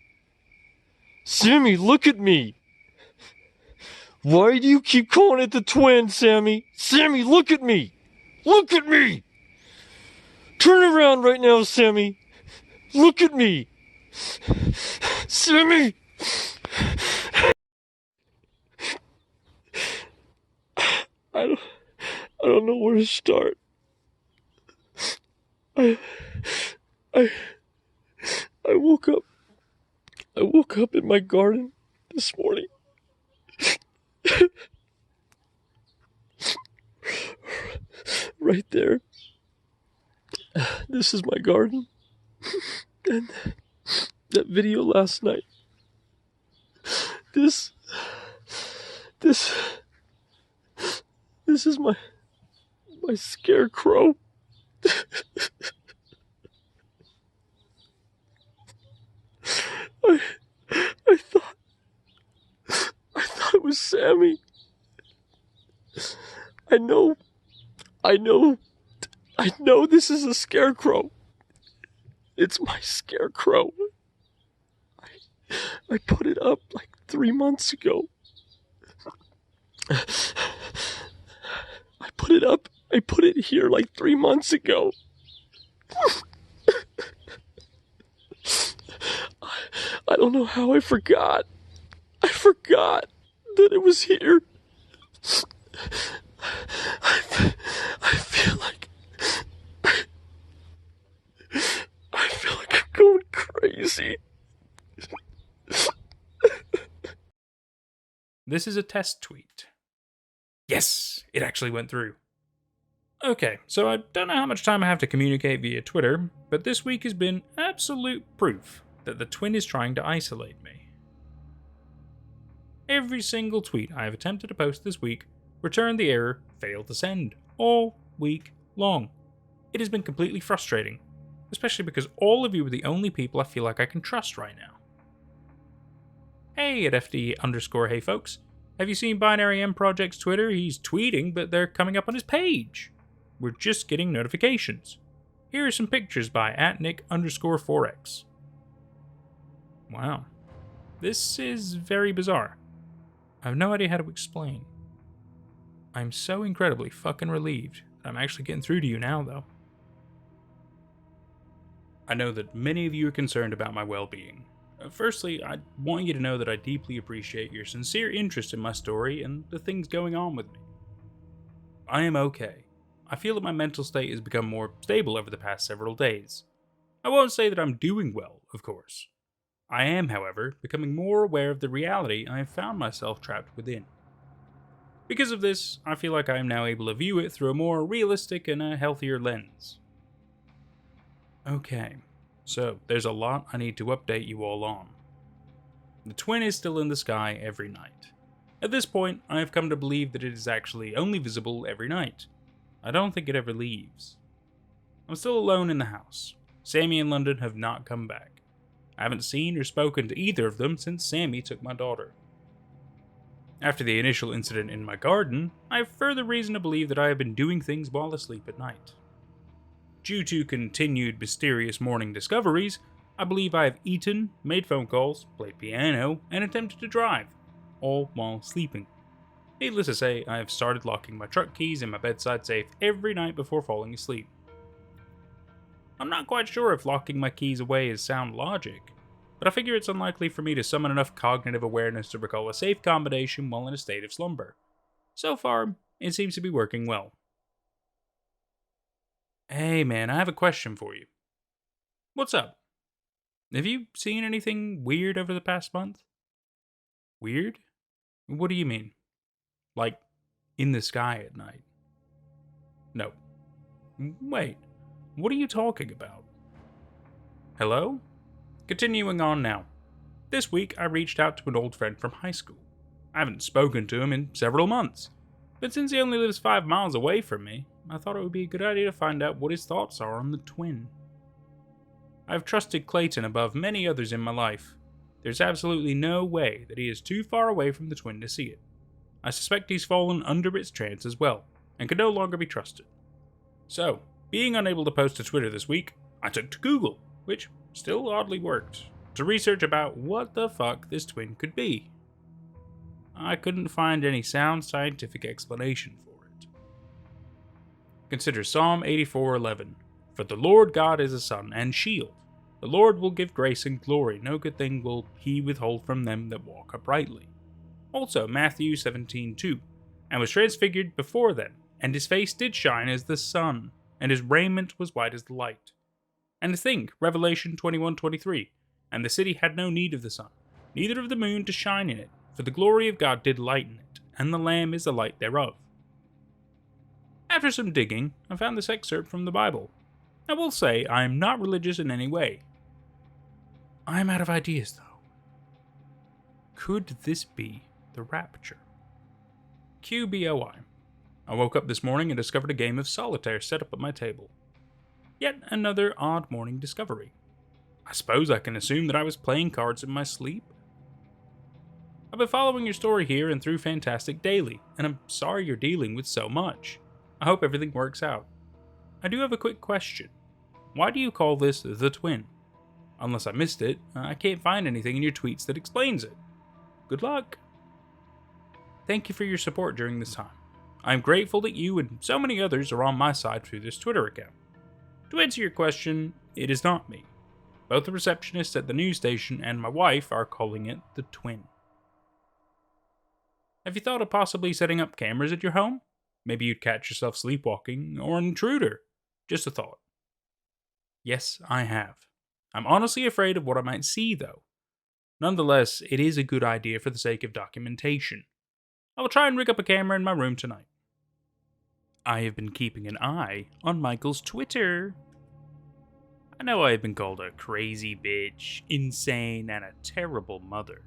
Sammy, look at me. Why do you keep calling it the twin, Sammy? Sammy, look at me. Look at me. Turn around right now, Sammy. Look at me. Sammy. I don't know where to start. I woke up in my garden this morning. Right there. This is my garden. And that video last night. This This is my scarecrow. I thought it was Sammy. I know this is a scarecrow. It's my scarecrow. I put it up like 3 months ago. I put it here like 3 months ago. I don't know how I forgot. I forgot that it was here. I feel like I'm going crazy. This is a test tweet. Yes, it actually went through. Okay, so I don't know how much time I have to communicate via Twitter, but this week has been absolute proof that the twin is trying to isolate me. Every single tweet I have attempted to post this week returned the error failed to send all week long. It has been completely frustrating, especially because all of you are the only people I feel like I can trust right now. Hey at FD_hey folks, have you seen Binary M Project's Twitter? He's tweeting, but they're coming up on his page. We're just getting notifications. Here are some pictures by @Nick_4x. Wow. This is very bizarre. I have no idea how to explain. I'm so incredibly fucking relieved that I'm actually getting through to you now, though. I know that many of you are concerned about my well-being. Firstly, I want you to know that I deeply appreciate your sincere interest in my story and the things going on with me. I am okay. I feel that my mental state has become more stable over the past several days. I won't say that I'm doing well, of course. I am, however, becoming more aware of the reality I have found myself trapped within. Because of this, I feel like I am now able to view it through a more realistic and a healthier lens. Okay, so there's a lot I need to update you all on. The twin is still in the sky every night. At this point, I have come to believe that it is actually only visible every night. I don't think it ever leaves. I'm still alone in the house. Sammy and London have not come back. I haven't seen or spoken to either of them since Sammy took my daughter. After the initial incident in my garden, I have further reason to believe that I have been doing things while asleep at night. Due to continued mysterious morning discoveries, I believe I have eaten, made phone calls, played piano, and attempted to drive, all while sleeping. Needless to say, I have started locking my truck keys in my bedside safe every night before falling asleep. I'm not quite sure if locking my keys away is sound logic, but I figure it's unlikely for me to summon enough cognitive awareness to recall a safe combination while in a state of slumber. So far, it seems to be working well. Hey man, I have a question for you. What's up? Have you seen anything weird over the past month? Weird? What do you mean? Like, in the sky at night? No. Wait, what are you talking about? Hello? Continuing on now. This week, I reached out to an old friend from high school. I haven't spoken to him in several months, but since he only lives 5 miles away from me, I thought it would be a good idea to find out what his thoughts are on the twin. I've trusted Clayton above many others in my life. There's absolutely no way that he is too far away from the twin to see it. I suspect he's fallen under its trance as well, and can no longer be trusted. So, being unable to post to Twitter this week, I took to Google, which still oddly worked, to research about what the fuck this twin could be. I couldn't find any sound scientific explanation for it. Consider Psalm 84:11. For the Lord God is a sun and shield. The Lord will give grace and glory. No good thing will he withhold from them that walk uprightly. Also Matthew 17:2. And was transfigured before them, and his face did shine as the sun, and his raiment was white as the light. And think, Revelation 21:23. And the city had no need of the sun, neither of the moon to shine in it, for the glory of God did lighten it, and the Lamb is the light thereof. After some digging, I found this excerpt from the Bible. I will say I am not religious in any way. I am out of ideas, though. Could this be the rapture? QBOI. I woke up this morning and discovered a game of solitaire set up at my table. Yet another odd morning discovery. I suppose I can assume that I was playing cards in my sleep? I've been following your story here and through Fantastic daily, and I'm sorry you're dealing with so much. I hope everything works out. I do have a quick question. Why do you call this the twin? Unless I missed it, I can't find anything in your tweets that explains it. Good luck. Thank you for your support during this time. I am grateful that you and so many others are on my side through this Twitter account. To answer your question, it is not me. Both the receptionist at the news station and my wife are calling it the twin. Have you thought of possibly setting up cameras at your home? Maybe you'd catch yourself sleepwalking or an intruder. Just a thought. Yes, I have. I'm honestly afraid of what I might see, though. Nonetheless, it is a good idea for the sake of documentation. I will try and rig up a camera in my room tonight. I have been keeping an eye on Michael's Twitter. I know I have been called a crazy bitch, insane, and a terrible mother.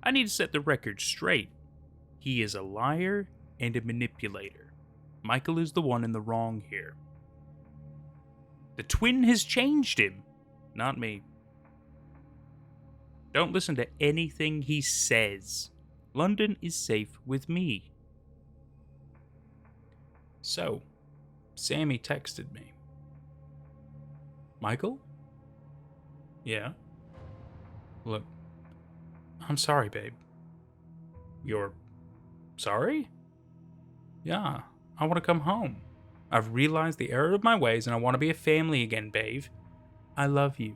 I need to set the record straight. He is a liar and a manipulator. Michael is the one in the wrong here. The twin has changed him, not me. Don't listen to anything he says. London is safe with me. So, Sammy texted me. Michael? Yeah? Look, I'm sorry, babe. You're sorry? Yeah, I want to come home. I've realized the error of my ways and I want to be a family again, babe. I love you.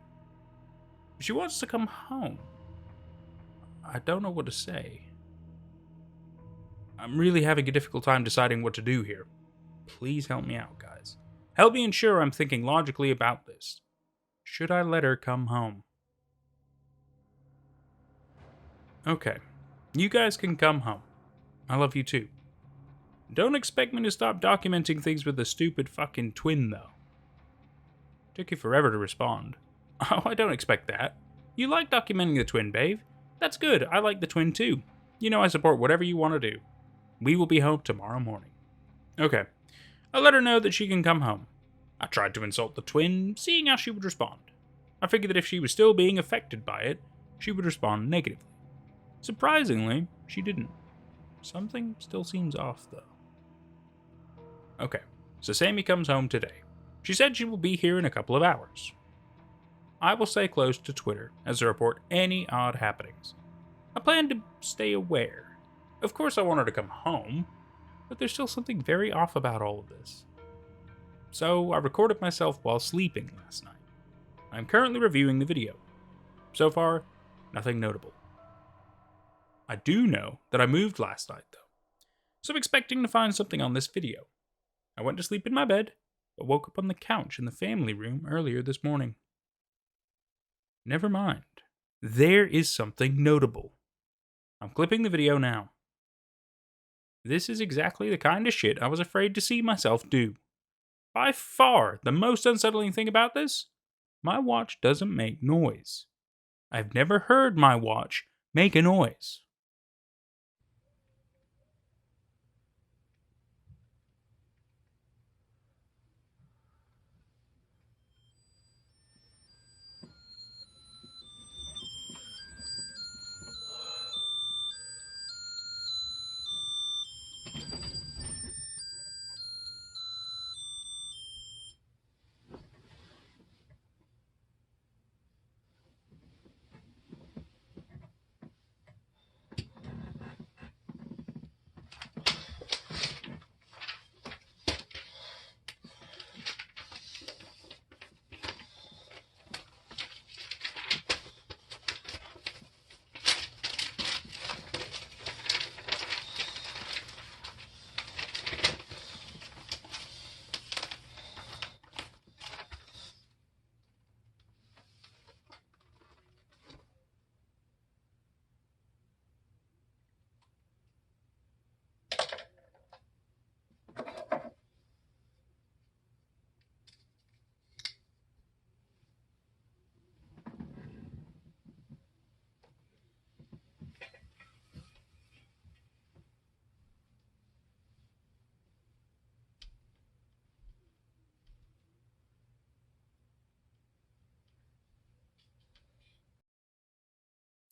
She wants to come home. I don't know what to say. I'm really having a difficult time deciding what to do here. Please help me out, guys. Help me ensure I'm thinking logically about this. Should I let her come home? Okay, you guys can come home. I love you too. Don't expect me to stop documenting things with a stupid fucking twin, though. Took you forever to respond. Oh, I don't expect that. You like documenting the twin, babe. That's good. I like the twin too. You know I support whatever you want to do. We will be home tomorrow morning. Okay. I let her know that she can come home. I tried to insult the twin, seeing how she would respond. I figured that if she was still being affected by it, she would respond negatively. Surprisingly, she didn't. Something still seems off, though. Okay, so Sammy comes home today. She said she will be here in a couple of hours. I will stay close to Twitter as to report any odd happenings. I plan to stay aware. Of course I want her to come home, but there's still something very off about all of this. So I recorded myself while sleeping last night. I'm currently reviewing the video. So far, nothing notable. I do know that I moved last night though, so I'm expecting to find something on this video. I went to sleep in my bed, but woke up on the couch in the family room earlier this morning. Never mind. There is something notable. I'm clipping the video now. This is exactly the kind of shit I was afraid to see myself do. By far, the most unsettling thing about this? My watch doesn't make noise. I've never heard my watch make a noise.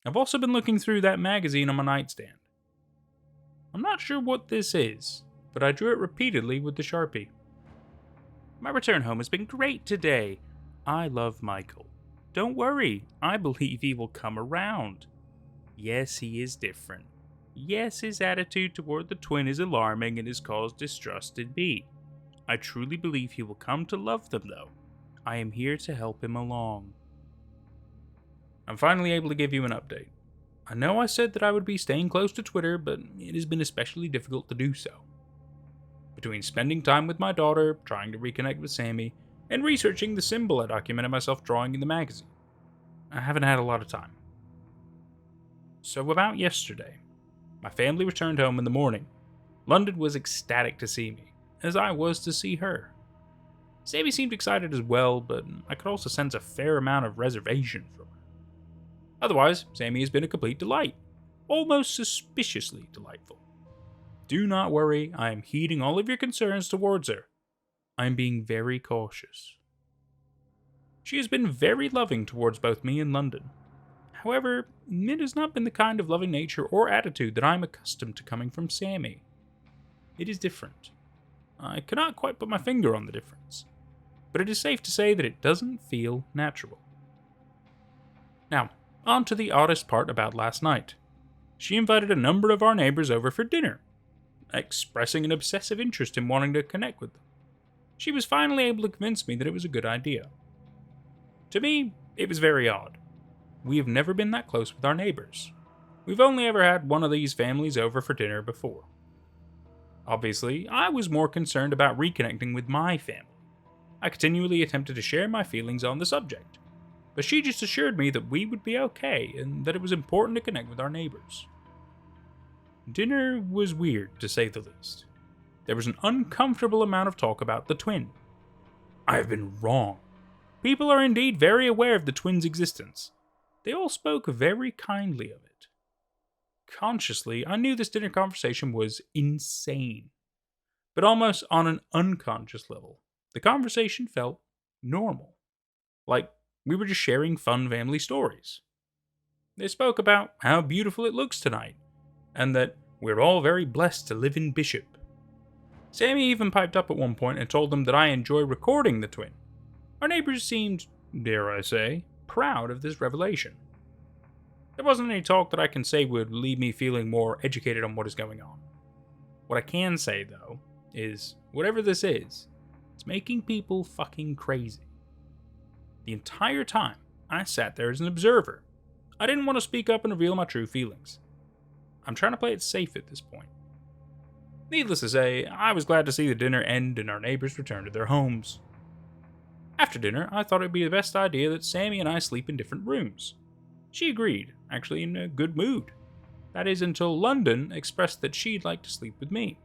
I've also been looking through that magazine on my nightstand. I'm not sure what this is, but I drew it repeatedly with the Sharpie. My return home has been great today. I love Michael. Don't worry, I believe he will come around. Yes, he is different. Yes, his attitude toward the twin is alarming and has caused distrust in me. I truly believe he will come to love them, though. I am here to help him along. I'm finally able to give you an update. I know I said that I would be staying close to Twitter, but it has been especially difficult to do so. Between spending time with my daughter, trying to reconnect with Sammy, and researching the symbol I documented myself drawing in the magazine, I haven't had a lot of time. So about yesterday, my family returned home in the morning. London was ecstatic to see me, as I was to see her. Sammy seemed excited as well, but I could also sense a fair amount of reservation from her. Otherwise, Sammy has been a complete delight, almost suspiciously delightful. Do not worry, I am heeding all of your concerns towards her. I am being very cautious. She has been very loving towards both me and London. However, it has not been the kind of loving nature or attitude that I am accustomed to coming from Sammy. It is different. I cannot quite put my finger on the difference, but it is safe to say that it doesn't feel natural. Now, on to the oddest part about last night. She invited a number of our neighbors over for dinner, expressing an obsessive interest in wanting to connect with them. She was finally able to convince me that it was a good idea. To me, it was very odd. We have never been that close with our neighbors. We've only ever had one of these families over for dinner before. Obviously, I was more concerned about reconnecting with my family. I continually attempted to share my feelings on the subject, but she just assured me that we would be okay and that it was important to connect with our neighbors. Dinner was weird, to say the least. There was an uncomfortable amount of talk about the twin. I have been wrong. People are indeed very aware of the twin's existence. They all spoke very kindly of it. Consciously, I knew this dinner conversation was insane. But almost on an unconscious level, the conversation felt normal. Like we were just sharing fun family stories. They spoke about how beautiful it looks tonight, and that we're all very blessed to live in Bishop. Sammy even piped up at one point and told them that I enjoy recording the twin. Our neighbors seemed, dare I say, proud of this revelation. There wasn't any talk that I can say would leave me feeling more educated on what is going on. What I can say, though, is whatever this is, it's making people fucking crazy. The entire time, I sat there as an observer. I didn't want to speak up and reveal my true feelings. I'm trying to play it safe at this point. Needless to say, I was glad to see the dinner end and our neighbors return to their homes. After dinner, I thought it would be the best idea that Sammy and I sleep in different rooms. She agreed, actually in a good mood. That is until London expressed that she'd like to sleep with me.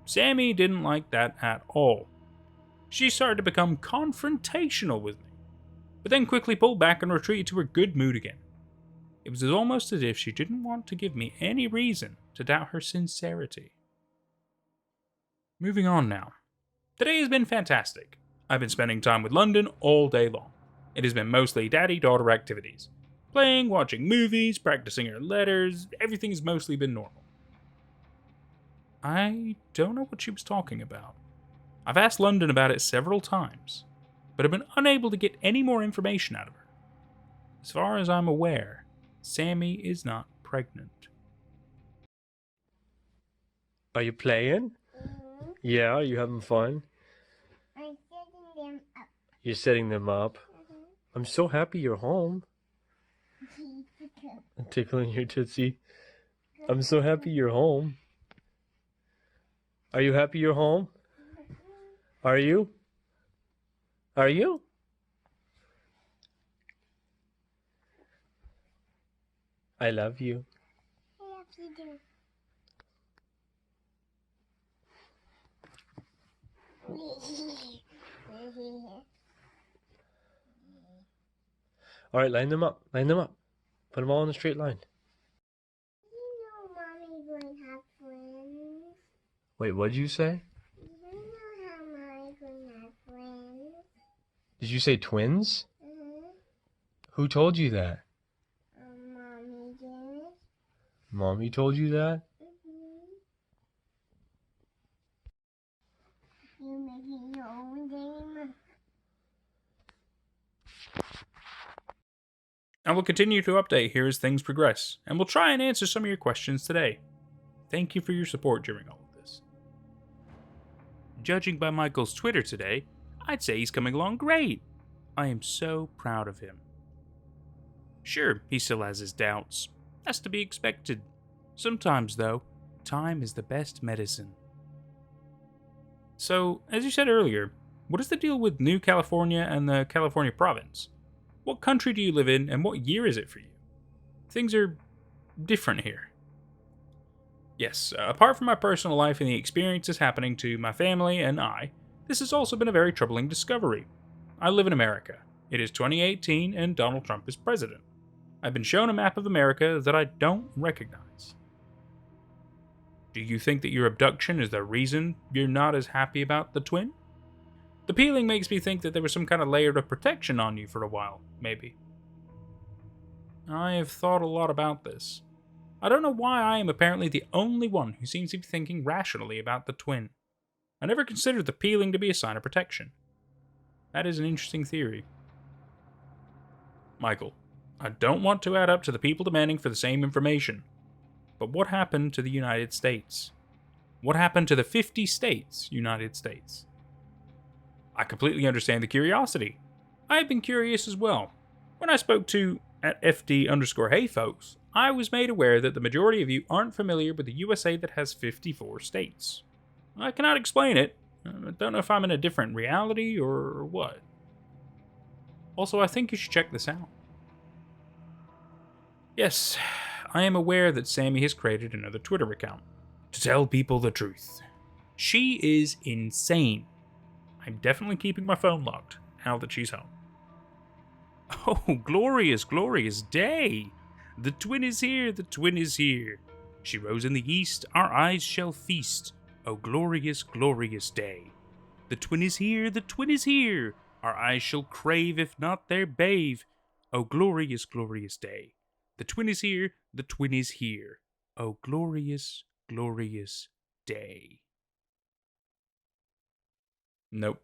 Sammy didn't like that at all. She started to become confrontational with me, but then quickly pulled back and retreated to her good mood again. It was almost as if she didn't want to give me any reason to doubt her sincerity. Moving on now. Today has been fantastic. I've been spending time with London all day long. It has been mostly daddy-daughter activities. Playing, watching movies, practicing her letters, everything has mostly been normal. I don't know what she was talking about. I've asked London about it several times, but I've been unable to get any more information out of her. As far as I'm aware, Sammy is not pregnant. Are you playing? Mm-hmm. Yeah, are you having fun? I'm setting them up. You're setting them up? Mm-hmm. I'm so happy you're home. I'm tickling your tootsie. I'm so happy you're home. Are you happy you're home? Are you? Are you? I love you. I love you too. All right, line them up. Line them up. Put them all in a straight line. You know Mommy's going to have friends. Wait, what'd you say? You know how Mommy's going to have friends. Did you say twins? Mm-hmm. Who told you that? Mom. Mommy told you that? You making your own game? I will continue to update here as things progress, and we'll try and answer some of your questions today. Thank you for your support during all of this. Judging by Michael's Twitter today, I'd say he's coming along great. I am so proud of him. Sure, he still has his doubts. That's to be expected. Sometimes, though, time is the best medicine. So, as you said earlier, what is the deal with New California and the California province? What country do you live in, and what year is it for you? Things are different here. Yes, apart from my personal life and the experiences happening to my family and I, this has also been a very troubling discovery. I live in America. It is 2018 and Donald Trump is president. I've been shown a map of America that I don't recognize. Do you think that your abduction is the reason you're not as happy about the twin? The peeling makes me think that there was some kind of layer of protection on you for a while, maybe. I have thought a lot about this. I don't know why I am apparently the only one who seems to be thinking rationally about the twin. I never considered the peeling to be a sign of protection. That is an interesting theory. Michael, I don't want to add up to the people demanding for the same information. But what happened to the United States? What happened to the 50 states, United States? I completely understand the curiosity. I have been curious as well. When I spoke to @FD_hey folks, I was made aware that the majority of you aren't familiar with the USA that has 54 states. I cannot explain it. I don't know if I'm in a different reality or what. Also, I think you should check this out. Yes, I am aware that Sammy has created another Twitter account to tell people the truth. She is insane. I'm definitely keeping my phone locked now that she's home. Oh, glorious, glorious day! The twin is here, the twin is here. She rose in the east, our eyes shall feast. Oh, glorious, glorious day. The twin is here, the twin is here. Our eyes shall crave, if not their bathe. Oh, glorious, glorious day. The twin is here, the twin is here. Oh, glorious, glorious day. Nope.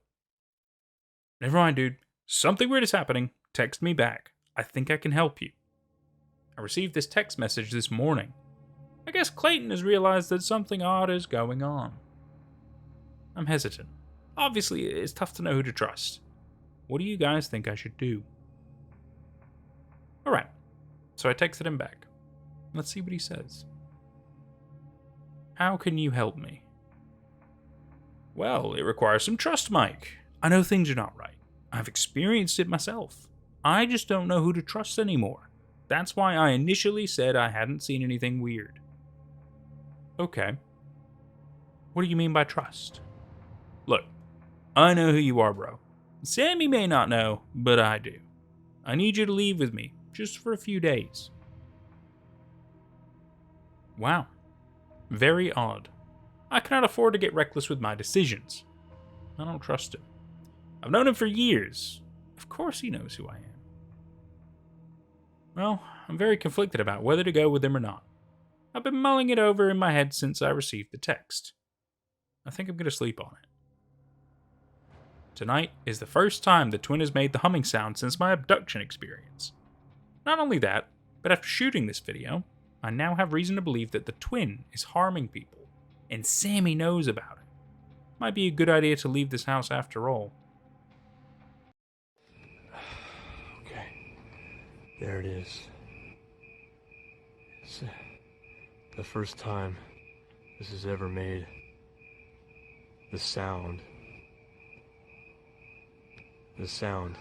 Never mind, dude. Something weird is happening. Text me back. I think I can help you. I received this text message this morning. I guess Clayton has realized that something odd is going on. I'm hesitant. Obviously, it's tough to know who to trust. What do you guys think I should do? Alright, so I texted him back. Let's see what he says. How can you help me? Well, it requires some trust, Mike. I know things are not right. I've experienced it myself. I just don't know who to trust anymore. That's why I initially said I hadn't seen anything weird. Okay. What do you mean by trust? Look, I know who you are, bro. Sammy may not know, but I do. I need you to leave with me, just for a few days. Wow. Very odd. I cannot afford to get reckless with my decisions. I don't trust him. I've known him for years. Of course he knows who I am. Well, I'm very conflicted about whether to go with him or not. I've been mulling it over in my head since I received the text. I think I'm going to sleep on it. Tonight is the first time the twin has made the humming sound since my abduction experience. Not only that, but after shooting this video, I now have reason to believe that the twin is harming people, and Sammy knows about it. Might be a good idea to leave this house after all. Okay, there it is. It's the first time this has ever made the sound. The sound.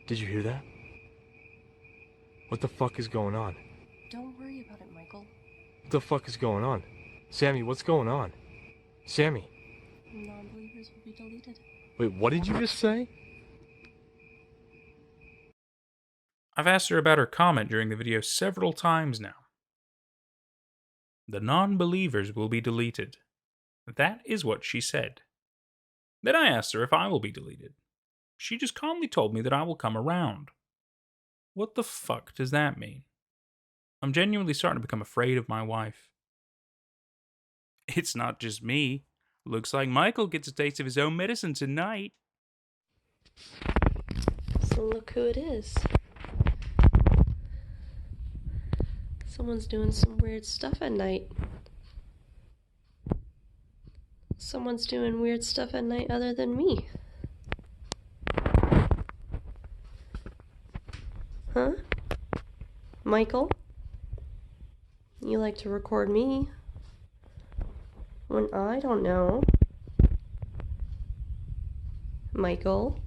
Did you hear that? What the fuck is going on? Don't worry about it, Michael. What the fuck is going on? Sammy, what's going on? Sammy. Non-believers will be deleted. Wait, what did you just say? I've asked her about her comment during the video several times now. The non-believers will be deleted. That is what she said. Then I asked her if I will be deleted. She just calmly told me that I will come around. What the fuck does that mean? I'm genuinely starting to become afraid of my wife. It's not just me. Looks like Michael gets a taste of his own medicine tonight. So look who it is. Someone's doing some weird stuff at night. Someone's doing weird stuff at night other than me. Huh? Michael? You like to record me when I don't know. Michael?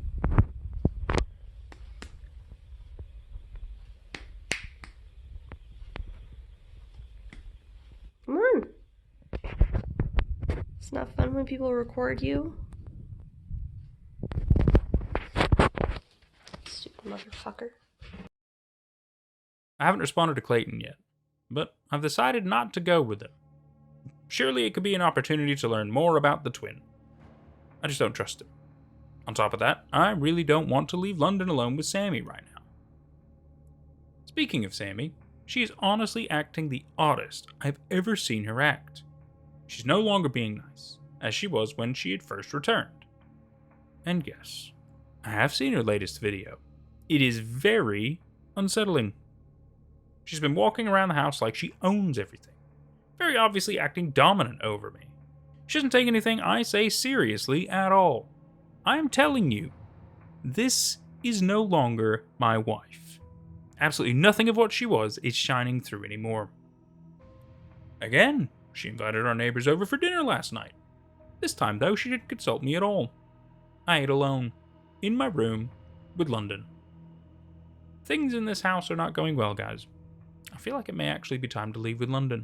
Come on. It's not fun when people record you. Stupid motherfucker. I haven't responded to Clayton yet, but I've decided not to go with him. Surely it could be an opportunity to learn more about the twin. I just don't trust him. On top of that, I really don't want to leave London alone with Sammy right now. Speaking of Sammy, she is honestly acting the oddest I've ever seen her act. She's no longer being nice, as she was when she had first returned. And yes, I have seen her latest video. It is very unsettling. She's been walking around the house like she owns everything, very obviously acting dominant over me. She doesn't take anything I say seriously at all. I am telling you, this is no longer my wife. Absolutely nothing of what she was is shining through anymore. Again, she invited our neighbors over for dinner last night. This time, though, she didn't consult me at all. I ate alone, in my room, with London. Things in this house are not going well, guys. I feel like it may actually be time to leave with London.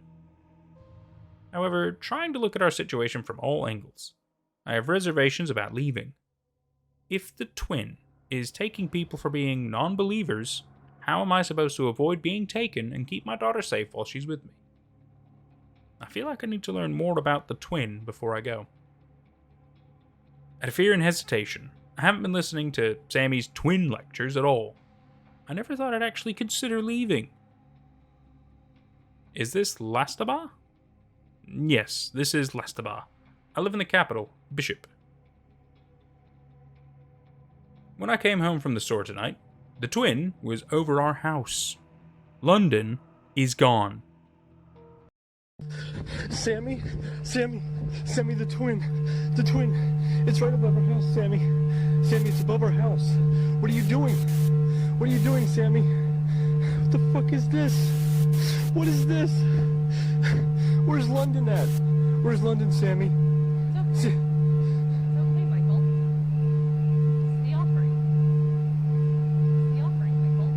However, trying to look at our situation from all angles, I have reservations about leaving. If the twin is taking people for being non-believers, how am I supposed to avoid being taken and keep my daughter safe while she's with me? I feel like I need to learn more about the twin before I go. Out of fear and hesitation, I haven't been listening to Sammy's twin lectures at all. I never thought I'd actually consider leaving. Is this Lastaba? Yes, this is Lastaba. I live in the capital, Bishop. When I came home from the store tonight, the twin was over our house. London is gone. Sammy, the twin. It's right above our house, Sammy. Sammy, it's above our house. What are you doing? What are you doing, Sammy? What the fuck is this? What is this? Where's London at? Where's London, Sammy? It's okay, Michael. It's the offering. It's the offering, Michael.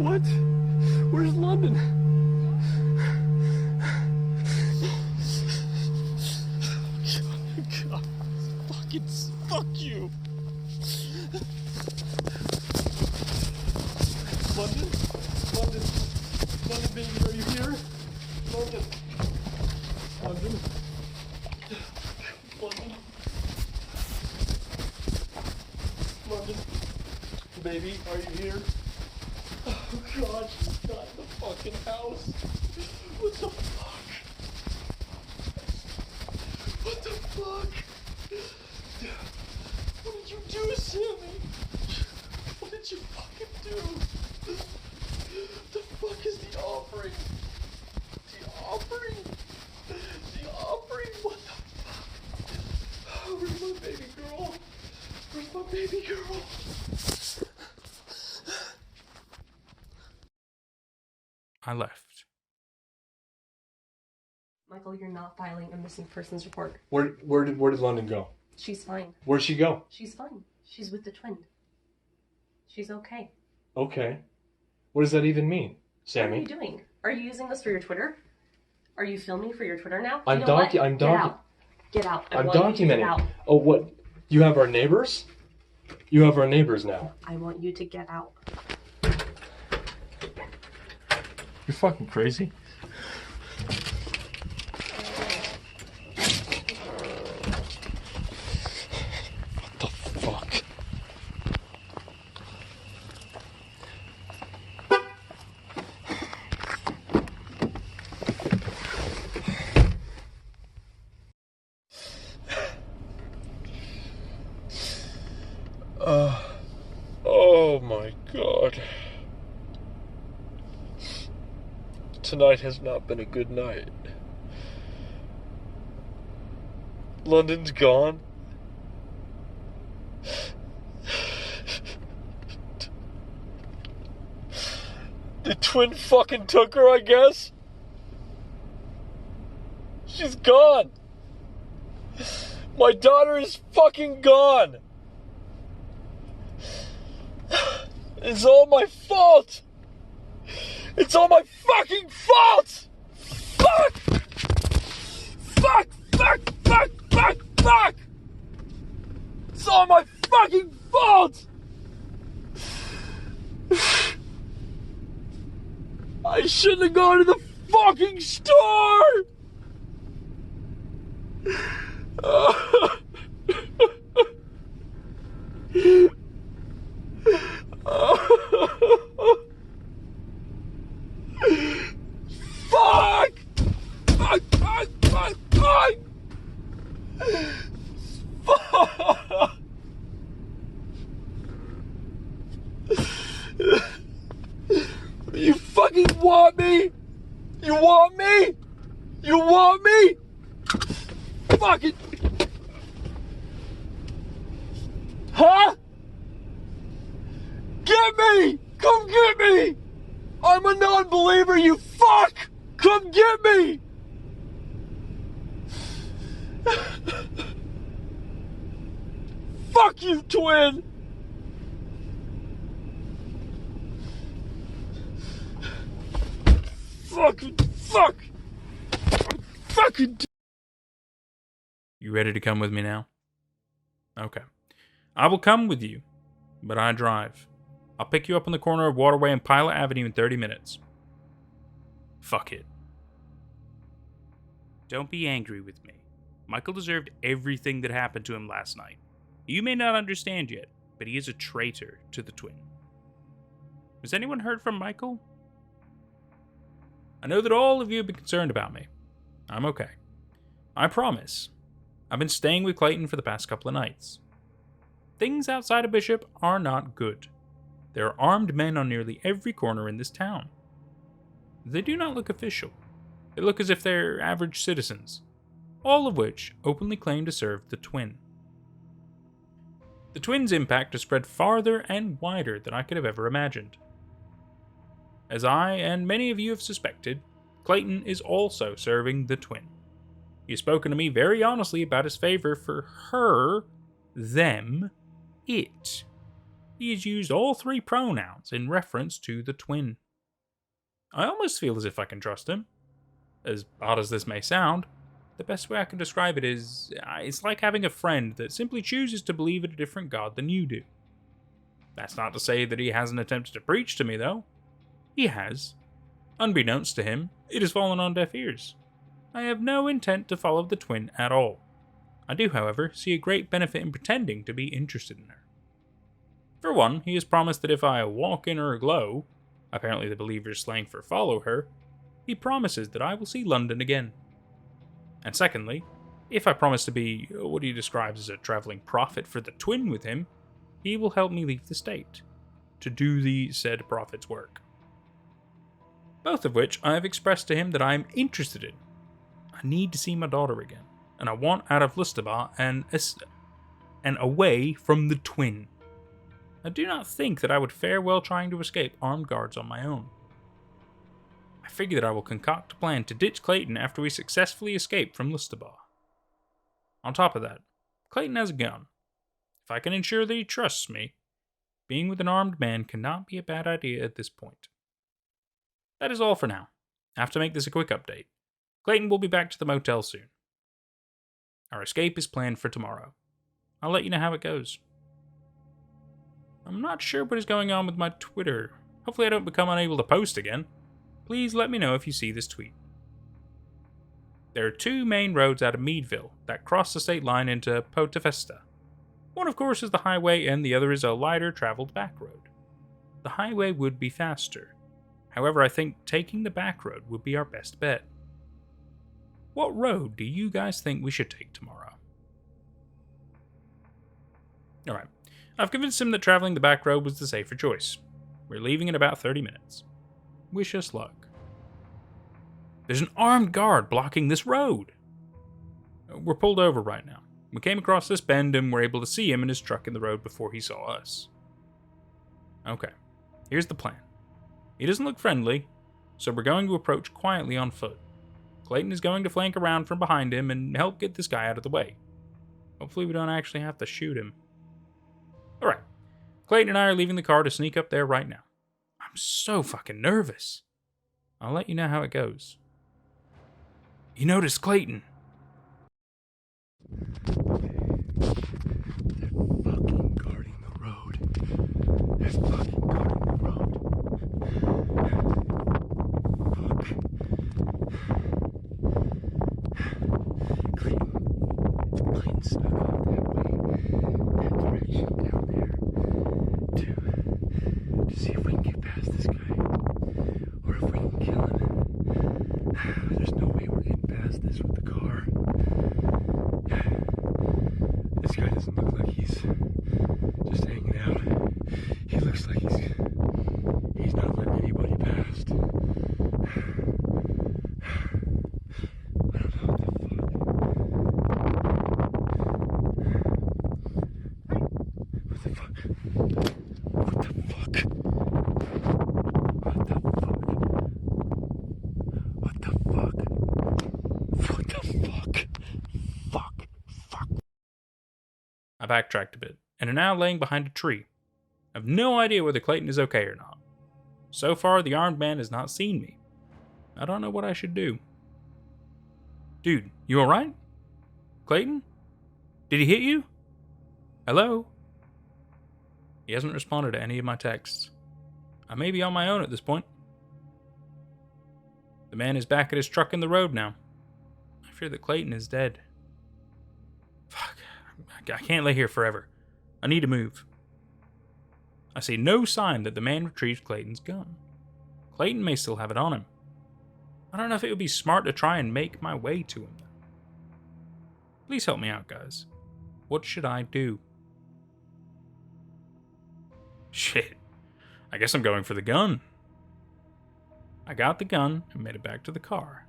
What? Where's London? God. Fuck you. London, baby, are you here? London, baby, are you here? Oh God, she's not in the fucking house. What the fuck? What the fuck? What did you do, Sammy? What did you fucking do? The fuck is the offering? The offering? What the fuck? Oh, where's my baby girl? Where's my baby girl? I left. Michael, you're not filing a missing persons report. Where did London go? She's fine. Where'd she go? She's fine. She's with the twin. She's okay. Okay. What does that even mean, Sammy? What are you doing? Are you using this for your Twitter? Are you filming for your Twitter now? I'm documenting. Get out. I'm documenting. Oh, what? You have our neighbors? You have our neighbors now. I want you to get out. You're fucking crazy. What the fuck? Tonight has not been a good night. London's gone. The twin fucking took her, I guess. She's gone. My daughter is fucking gone. It's all my fault. It's all my fucking fault. Fuck. Fuck, fuck, fuck, fuck, fuck. It's all my fucking fault. I shouldn't have gone to the fucking store! Fuck! Fuck, fuck, fuck, fuck! Fuck! You fucking want me? You want me? You want me? Fuck it. Huh? Get me! Come get me! I'm a non-believer, you fuck! Come get me! Fuck you, twin! Fucking fuck! Fucking. You ready to come with me now? Okay. I will come with you, but I drive. I'll pick you up on the corner of Waterway and Pilot Avenue in 30 minutes. Fuck it. Don't be angry with me. Michael deserved everything that happened to him last night. You may not understand yet, but he is a traitor to the twin. Has anyone heard from Michael? I know that all of you have been concerned about me. I'm okay. I promise. I've been staying with Clayton for the past couple of nights. Things outside of Bishop are not good. There are armed men on nearly every corner in this town. They do not look official. They look as if they're average citizens, all of which openly claim to serve the twin. The twin's impact has spread farther and wider than I could have ever imagined. As I and many of you have suspected, Clayton is also serving the twin. He has spoken to me very honestly about his favor for her, them, it. He has used all three pronouns in reference to the twin. I almost feel as if I can trust him. As odd as this may sound, the best way I can describe it is, it's like having a friend that simply chooses to believe in a different god than you do. That's not to say that he hasn't attempted to preach to me, though. He has. Unbeknownst to him, it has fallen on deaf ears. I have no intent to follow the twin at all. I do, however, see a great benefit in pretending to be interested in her. For one, he has promised that if I walk in her glow, apparently the believer's slang for follow her, he promises that I will see London again. And secondly, if I promise to be what he describes as a traveling prophet for the twin with him, he will help me leave the state, to do the said prophet's work. Both of which I have expressed to him that I am interested in. I need to see my daughter again, and I want out of Listabar and away from the twin. I do not think that I would fare well trying to escape armed guards on my own. I figure that I will concoct a plan to ditch Clayton after we successfully escape from Listabar. On top of that, Clayton has a gun. If I can ensure that he trusts me, being with an armed man cannot be a bad idea at this point. That is all for now. I have to make this a quick update. Clayton will be back to the motel soon. Our escape is planned for tomorrow. I'll let you know how it goes. I'm not sure what is going on with my Twitter. Hopefully I don't become unable to post again. Please let me know if you see this tweet. There are two main roads out of Meadville that cross the state line into Potafesta. One, of course, is the highway, and the other is a lighter traveled back road. The highway would be faster. However, I think taking the back road would be our best bet. What road do you guys think we should take tomorrow? Alright, I've convinced him that traveling the back road was the safer choice. We're leaving in about 30 minutes. Wish us luck. There's an armed guard blocking this road. We're pulled over right now. We came across this bend and were able to see him in his truck in the road before he saw us. Okay, here's the plan. He doesn't look friendly, so we're going to approach quietly on foot. Clayton is going to flank around from behind him and help get this guy out of the way. Hopefully we don't actually have to shoot him. Alright, Clayton and I are leaving the car to sneak up there right now. I'm so fucking nervous. I'll let you know how it goes. You noticed Clayton. They're fucking guarding the road. They're fucking guarding the road. Fuck. Clayton snuck off that way, that direction down there, to see if we can get past this guy, or if we can kill him. There's no way we're getting past this with the car. This guy doesn't look like he's just hanging out. He looks like he's not letting anybody past. I don't know what the fuck. What the fuck? What the fuck? What the fuck? What the fuck? Fuck. Fuck. I backtracked a bit, and are now laying behind a tree. I have no idea whether Clayton is okay or not. So far, the armed man has not seen me. I don't know what I should do. Dude, you alright? Clayton? Did he hit you? Hello? He hasn't responded to any of my texts. I may be on my own at this point. The man is back at his truck in the road now. I fear that Clayton is dead. Fuck. I can't lay here forever. I need to move. I see no sign that the man retrieved Clayton's gun. Clayton may still have it on him. I don't know if it would be smart to try and make my way to him. Please help me out, guys. What should I do? Shit. I guess I'm going for the gun. I got the gun and made it back to the car.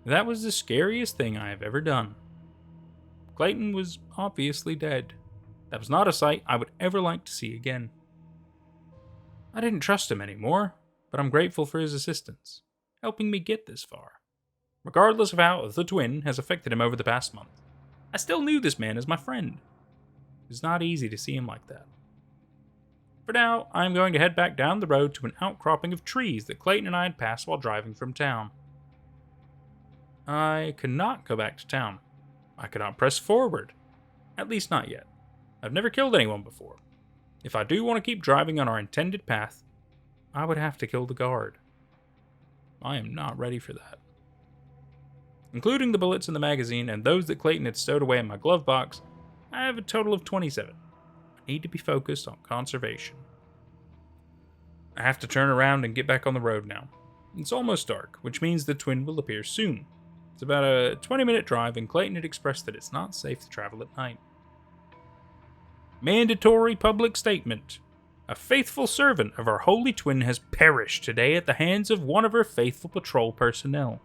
That was the scariest thing I have ever done. Clayton was obviously dead. That was not a sight I would ever like to see again. I didn't trust him anymore, but I'm grateful for his assistance, helping me get this far. Regardless of how the twin has affected him over the past month, I still knew this man as my friend. It's not easy to see him like that. For now, I'm going to head back down the road to an outcropping of trees that Clayton and I had passed while driving from town. I cannot go back to town. I cannot press forward. At least not yet. I've never killed anyone before. If I do want to keep driving on our intended path, I would have to kill the guard. I am not ready for that. Including the bullets in the magazine and those that Clayton had stowed away in my glove box, I have a total of 27. I need to be focused on conservation. I have to turn around and get back on the road now. It's almost dark, which means the twin will appear soon. It's about a 20-minute drive, and Clayton had expressed that it's not safe to travel at night. Mandatory public statement. A faithful servant of our holy twin has perished today at the hands of one of her faithful patrol personnel.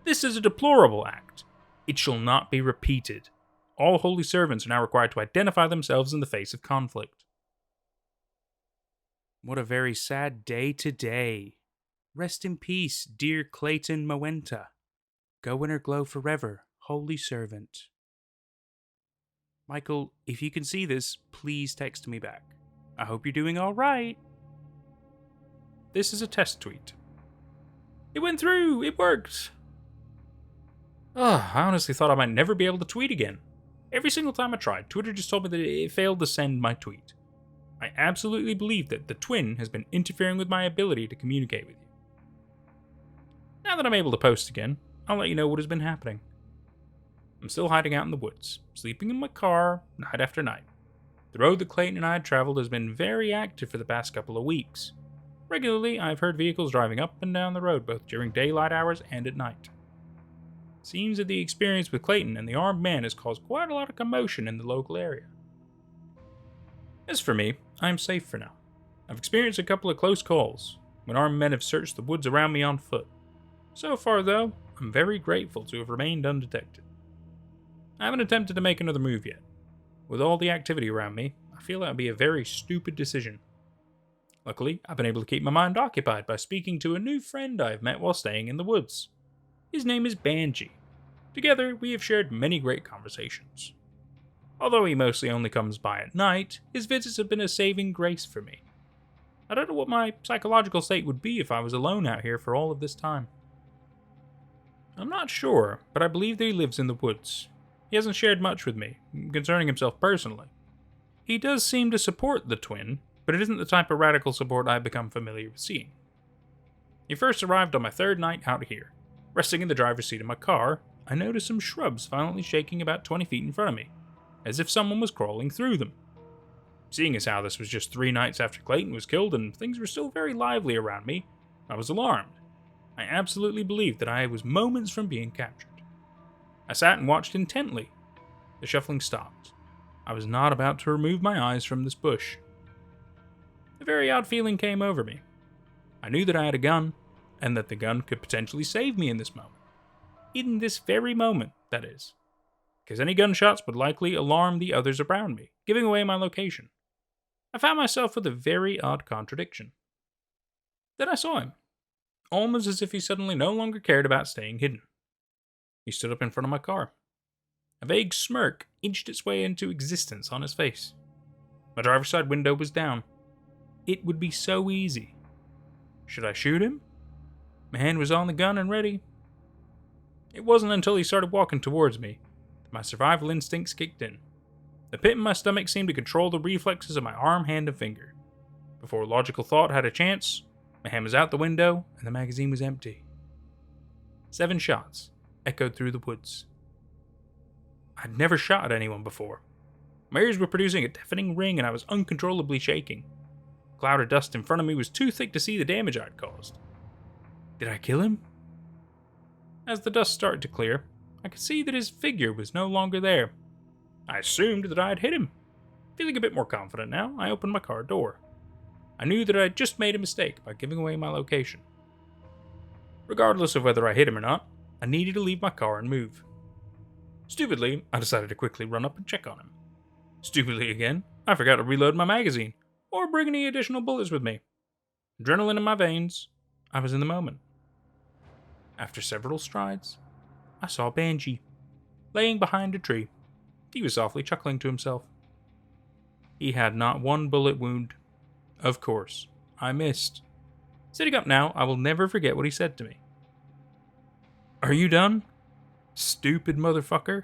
This is a deplorable act. It shall not be repeated. All holy servants are now required to identify themselves in the face of conflict. What a very sad day today. Rest in peace, dear Clayton Moenta. Go in her glow forever, holy servant. Michael, if you can see this, please text me back. I hope you're doing all right. This is a test tweet. It went through! It worked! I honestly thought I might never be able to tweet again. Every single time I tried, Twitter just told me that it failed to send my tweet. I absolutely believe that the twin has been interfering with my ability to communicate with you. Now that I'm able to post again, I'll let you know what has been happening. I'm still hiding out in the woods, sleeping in my car, night after night. The road that Clayton and I had traveled has been very active for the past couple of weeks. Regularly, I've heard vehicles driving up and down the road, both during daylight hours and at night. It seems that the experience with Clayton and the armed man has caused quite a lot of commotion in the local area. As for me, I am safe for now. I've experienced a couple of close calls, when armed men have searched the woods around me on foot. So far, though, I'm very grateful to have remained undetected. I haven't attempted to make another move yet. With all the activity around me, I feel that would be a very stupid decision. Luckily, I've been able to keep my mind occupied by speaking to a new friend I've met while staying in the woods. His name is Benji. Together, we have shared many great conversations. Although he mostly only comes by at night, his visits have been a saving grace for me. I don't know what my psychological state would be if I was alone out here for all of this time. I'm not sure, but I believe that he lives in the woods. He hasn't shared much with me, concerning himself personally. He does seem to support the twin, but it isn't the type of radical support I've become familiar with seeing. He first arrived on my third night out here. Resting in the driver's seat of my car, I noticed some shrubs violently shaking about 20 feet in front of me, as if someone was crawling through them. Seeing as how this was just 3 nights after Clayton was killed and things were still very lively around me, I was alarmed. I absolutely believed that I was moments from being captured. I sat and watched intently. The shuffling stopped. I was not about to remove my eyes from this bush. A very odd feeling came over me. I knew that I had a gun, and that the gun could potentially save me in this moment. In this very moment, that is. Because any gunshots would likely alarm the others around me, giving away my location. I found myself with a very odd contradiction. Then I saw him, almost as if he suddenly no longer cared about staying hidden. He stood up in front of my car. A vague smirk inched its way into existence on his face. My driver's side window was down. It would be so easy. Should I shoot him? My hand was on the gun and ready. It wasn't until he started walking towards me that my survival instincts kicked in. The pit in my stomach seemed to control the reflexes of my arm, hand, and finger. Before logical thought had a chance, my hand was out the window and the magazine was empty. 7 shots echoed through the woods. I'd never shot at anyone before. My ears were producing a deafening ring and I was uncontrollably shaking. The cloud of dust in front of me was too thick to see the damage I'd caused. Did I kill him? As the dust started to clear, I could see that his figure was no longer there. I assumed that I had hit him. Feeling a bit more confident now, I opened my car door. I knew that I had just made a mistake by giving away my location. Regardless of whether I hit him or not, I needed to leave my car and move. Stupidly, I decided to quickly run up and check on him. Stupidly again, I forgot to reload my magazine, or bring any additional bullets with me. Adrenaline in my veins, I was in the moment. After several strides, I saw Benji, laying behind a tree. He was softly chuckling to himself. He had not one bullet wound. Of course, I missed. Sitting up now, I will never forget what he said to me. Are you done? Stupid motherfucker.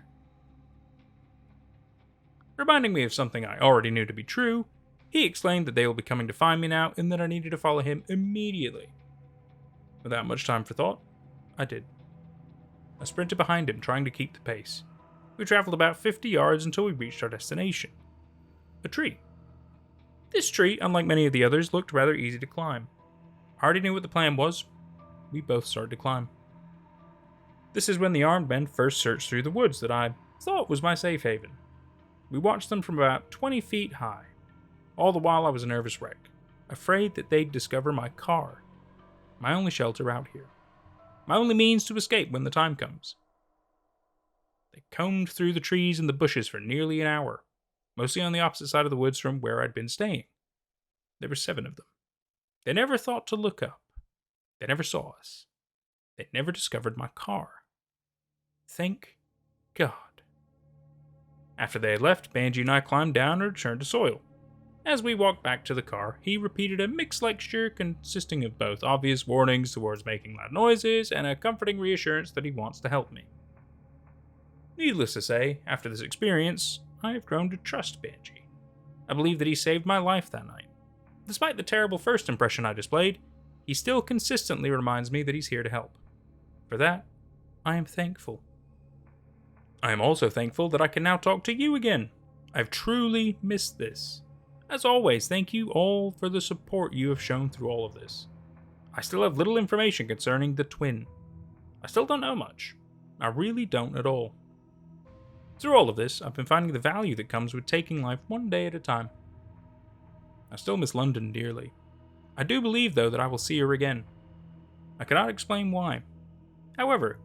Reminding me of something I already knew to be true, he explained that they will be coming to find me now and that I needed to follow him immediately. Without much time for thought, I did. I sprinted behind him, trying to keep the pace. We traveled about 50 yards until we reached our destination. A tree. This tree, unlike many of the others, looked rather easy to climb. I already knew what the plan was. We both started to climb. This is when the armed men first searched through the woods that I thought was my safe haven. We watched them from about 20 feet high. All the while I was a nervous wreck, afraid that they'd discover my car. My only shelter out here. My only means to escape when the time comes. They combed through the trees and the bushes for nearly an hour, mostly on the opposite side of the woods from where I'd been staying. There were 7 of them. They never thought to look up. They never saw us. They never discovered my car. Thank God. After they had left, Benji and I climbed down and returned to soil. As we walked back to the car, he repeated a mixed lecture consisting of both obvious warnings towards making loud noises and a comforting reassurance that he wants to help me. Needless to say, after this experience, I have grown to trust Benji. I believe that he saved my life that night. Despite the terrible first impression I displayed, he still consistently reminds me that he's here to help. For that, I am thankful. I am also thankful that I can now talk to you again. I've truly missed this. As always, thank you all for the support you have shown through all of this. I still have little information concerning the twin. I still don't know much. I really don't at all. Through all of this, I've been finding the value that comes with taking life one day at a time. I still miss London dearly. I do believe, though, that I will see her again. I cannot explain why. However,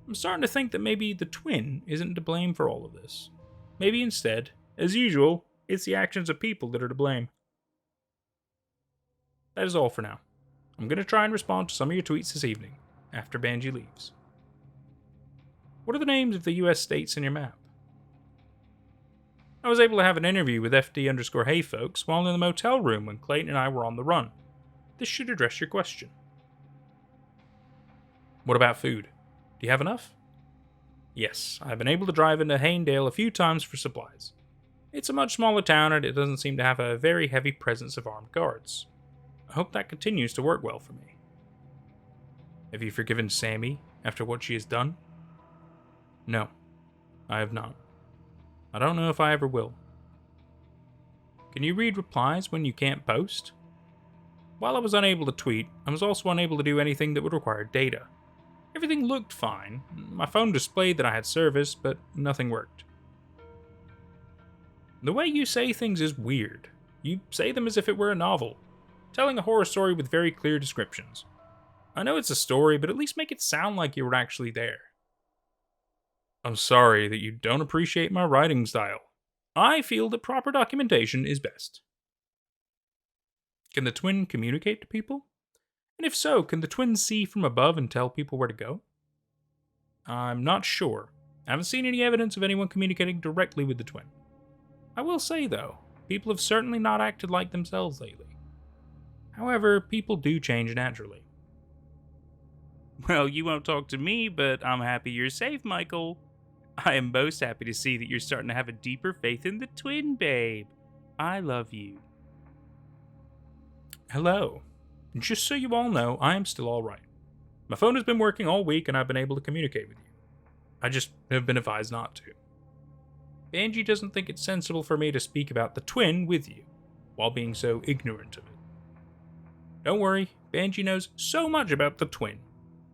I'm starting to think that maybe the twin isn't to blame for all of this. Maybe instead, as usual, it's the actions of people that are to blame. That is all for now. I'm going to try and respond to some of your tweets this evening, after Benji leaves. What are the names of the US states in your map? I was able to have an interview with FD_hey folks while in the motel room when Clayton and I were on the run. This should address your question. What about food? Do you have enough? Yes, I've been able to drive into Haendale a few times for supplies. It's a much smaller town and it doesn't seem to have a very heavy presence of armed guards. I hope that continues to work well for me. Have you forgiven Sammy after what she has done? No, I have not. I don't know if I ever will. Can you read replies when you can't post? While I was unable to tweet, I was also unable to do anything that would require data. Everything looked fine. My phone displayed that I had service, but nothing worked. The way you say things is weird. You say them as if it were a novel, telling a horror story with very clear descriptions. I know it's a story, but at least make it sound like you were actually there. I'm sorry that you don't appreciate my writing style. I feel that proper documentation is best. Can the twin communicate to people? And if so, can the twin see from above and tell people where to go? I'm not sure. I haven't seen any evidence of anyone communicating directly with the twin. I will say, though, people have certainly not acted like themselves lately. However, people do change naturally. Well, you won't talk to me, but I'm happy you're safe, Michael. I am most happy to see that you're starting to have a deeper faith in the twin, babe. I love you. Hello. Just so you all know, I am still alright. My phone has been working all week and I've been able to communicate with you. I just have been advised not to. Benji doesn't think it's sensible for me to speak about the twin with you, while being so ignorant of it. Don't worry, Benji knows so much about the twin.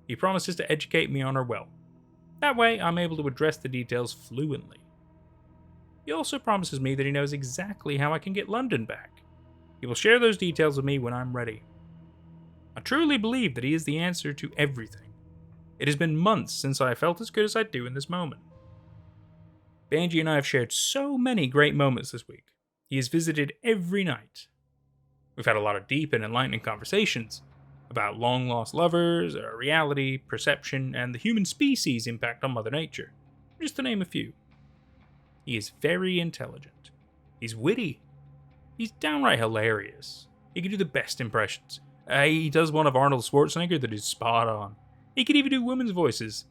He promises to educate me on her well. That way, I'm able to address the details fluently. He also promises me that he knows exactly how I can get London back. He will share those details with me when I'm ready. I truly believe that he is the answer to everything. It has been months since I felt as good as I do in this moment. Benji and I have shared so many great moments this week. He has visited every night. We've had a lot of deep and enlightening conversations about long-lost lovers, reality, perception, and the human species' impact on Mother Nature, just to name a few. He is very intelligent. He's witty. He's downright hilarious. He can do the best impressions. He does one of Arnold Schwarzenegger that is spot on. He can even do women's voices,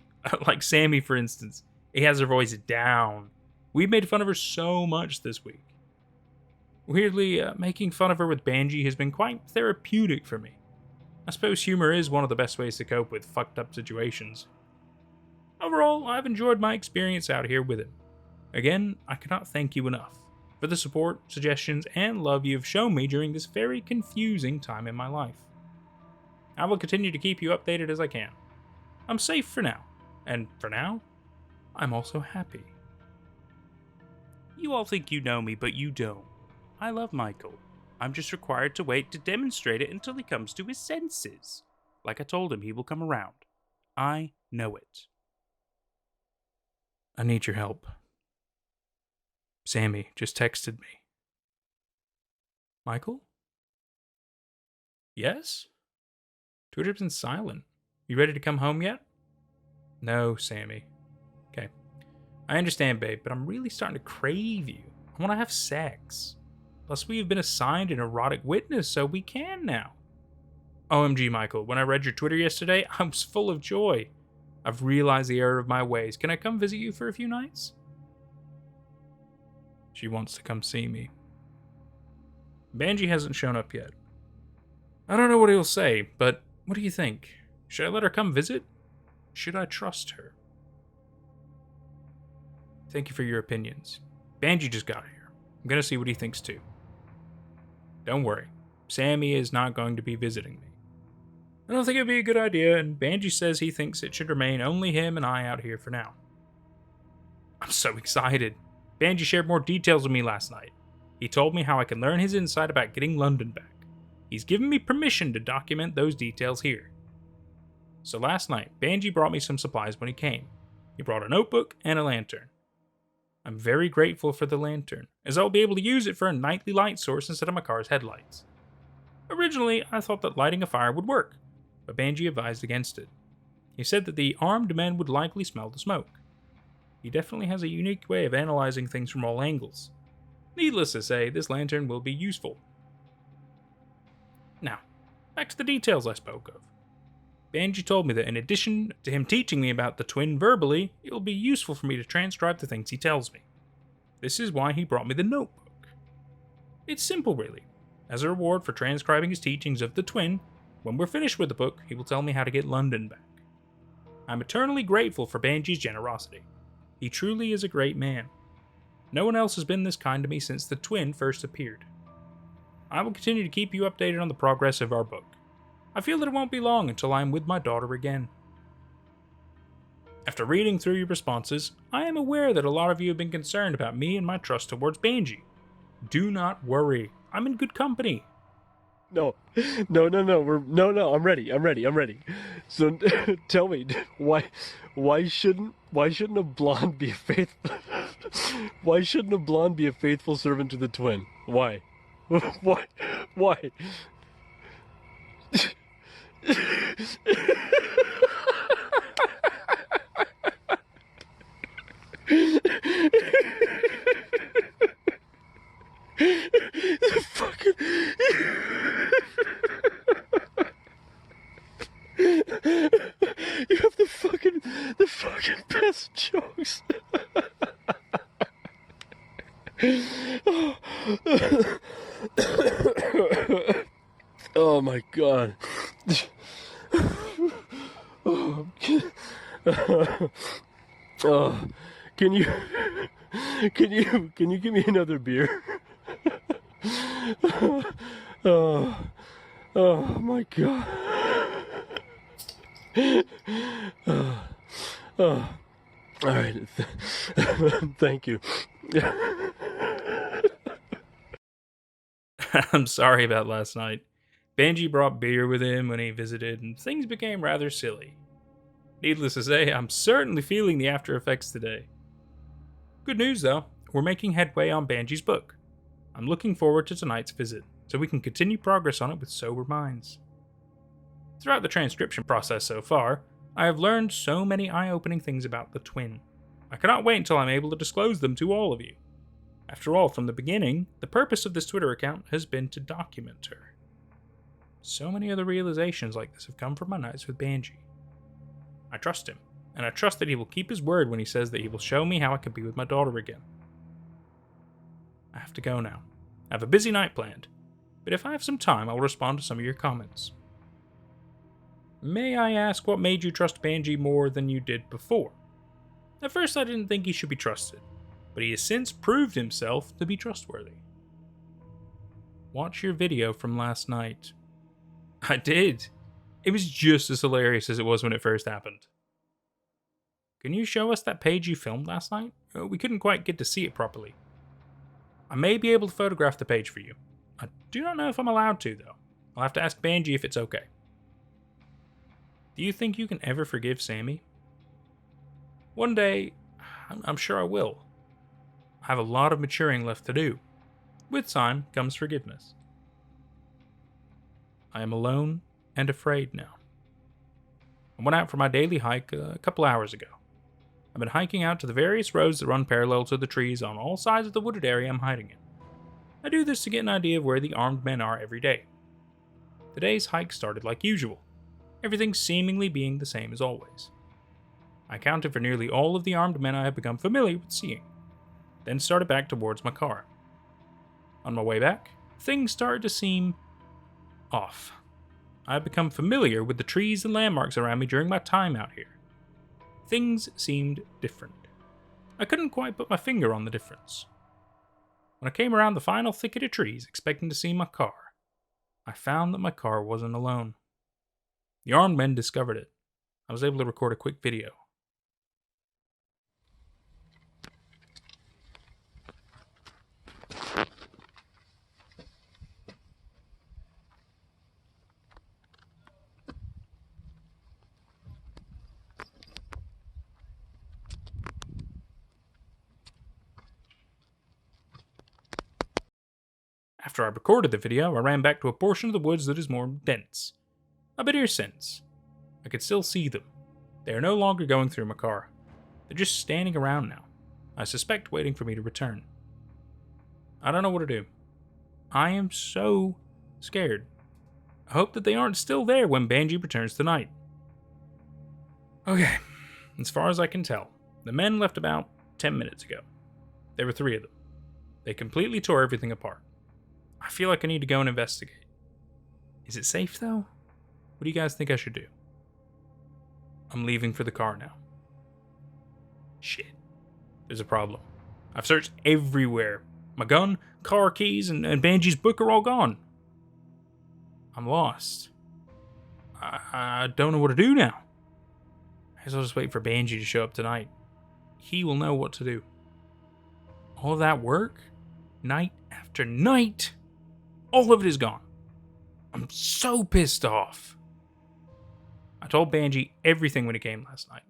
like Sammy, for instance. He has her voice down. We've made fun of her so much this week. Weirdly, making fun of her with Benji has been quite therapeutic for me. I suppose humor is one of the best ways to cope with fucked up situations. Overall, I've enjoyed my experience out here with him. Again, I cannot thank you enough for the support, suggestions, and love you have shown me during this very confusing time in my life. I will continue to keep you updated as I can. I'm safe for now, and for now, I'm also happy. You all think you know me, but you don't. I love Michael. I'm just required to wait to demonstrate it until he comes to his senses. Like I told him, he will come around. I know it. I need your help. Sammy just texted me. Michael? Yes? Twitter's been silent. You ready to come home yet? No, Sammy. Okay. I understand, babe, but I'm really starting to crave you. I want to have sex. Plus, we have been assigned an erotic witness, so we can now. OMG, Michael, when I read your Twitter yesterday, I was full of joy. I've realized the error of my ways. Can I come visit you for a few nights? She wants to come see me. Benji hasn't shown up yet. I don't know what he'll say, but what do you think? Should I let her come visit? Should I trust her? Thank you for your opinions. Benji just got here. I'm gonna see what he thinks too. Don't worry, Sammy is not going to be visiting me. I don't think it'd be a good idea, and Benji says he thinks it should remain only him and I out here for now. I'm so excited. Benji shared more details with me last night. He told me how I can learn his insight about getting London back. He's given me permission to document those details here. So last night, Benji brought me some supplies when he came. He brought a notebook and a lantern. I'm very grateful for the lantern, as I'll be able to use it for a nightly light source instead of my car's headlights. Originally, I thought that lighting a fire would work, but Benji advised against it. He said that the armed men would likely smell the smoke. He definitely has a unique way of analyzing things from all angles. Needless to say, this lantern will be useful. Now, back to the details I spoke of. Benji told me that in addition to him teaching me about the twin verbally, it will be useful for me to transcribe the things he tells me. This is why he brought me the notebook. It's simple, really. As a reward for transcribing his teachings of the twin, when we're finished with the book, he will tell me how to get London back. I'm eternally grateful for Benji's generosity. He truly is a great man. No one else has been this kind to me since the twin first appeared. I will continue to keep you updated on the progress of our book. I feel that it won't be long until I am with my daughter again. After reading through your responses, I am aware that a lot of you have been concerned about me and my trust towards Benji. Do not worry, I'm in good company. No, I'm ready. So tell me, why shouldn't a blonde be a faithful servant to the twin? Why? Why? You have the fucking best jokes. Oh my god. Can you give me another beer? Oh my god. All right. Thank you. I'm sorry about last night. Benji brought beer with him when he visited, and things became rather silly. Needless to say, I'm certainly feeling the after effects today. Good news though, we're making headway on Benji's book. I'm looking forward to tonight's visit, so we can continue progress on it with sober minds. Throughout the transcription process so far, I have learned so many eye-opening things about the twin. I cannot wait until I'm able to disclose them to all of you. After all, from the beginning, the purpose of this Twitter account has been to document her. So many other realizations like this have come from my nights with Benji. I trust him, and I trust that he will keep his word when he says that he will show me how I can be with my daughter again. I have to go now. I have a busy night planned, but if I have some time, I will respond to some of your comments. May I ask what made you trust Benji more than you did before? At first I didn't think he should be trusted, but he has since proved himself to be trustworthy. Watch your video from last night. I did. It was just as hilarious as it was when it first happened. Can you show us that page you filmed last night? We couldn't quite get to see it properly. I may be able to photograph the page for you. I do not know if I'm allowed to, though. I'll have to ask Benji if it's okay. Do you think you can ever forgive Sammy? One day, I'm sure I will. I have a lot of maturing left to do. With time comes forgiveness. I am alone and afraid now. I went out for my daily hike a couple hours ago. I've been hiking out to the various roads that run parallel to the trees on all sides of the wooded area I'm hiding in. I do this to get an idea of where the armed men are every day. Today's hike started like usual, everything seemingly being the same as always. I counted for nearly all of the armed men I have become familiar with seeing, then started back towards my car. On my way back, things started to seem off. I have become familiar with the trees and landmarks around me during my time out here. Things seemed different. I couldn't quite put my finger on the difference. When I came around the final thicket of trees expecting to see my car, I found that my car wasn't alone. The armed men discovered it. I was able to record a quick video. After I recorded the video, I ran back to a portion of the woods that is more dense. I've been here since. I could still see them. They are no longer going through my car. They're just standing around now. I suspect waiting for me to return. I don't know what to do. I am so scared. I hope that they aren't still there when Benji returns tonight. Okay, as far as I can tell, the men left about 10 minutes ago. There were 3 of them. They completely tore everything apart. I feel like I need to go and investigate. Is it safe though? What do you guys think I should do? I'm leaving for the car now. Shit. There's a problem. I've searched everywhere. My gun, car keys, and Benji's book are all gone. I'm lost. I don't know what to do now. I guess I'll just wait for Benji to show up tonight. He will know what to do. All of that work, night after night, all of it is gone. I'm so pissed off. I told Benji everything when he came last night.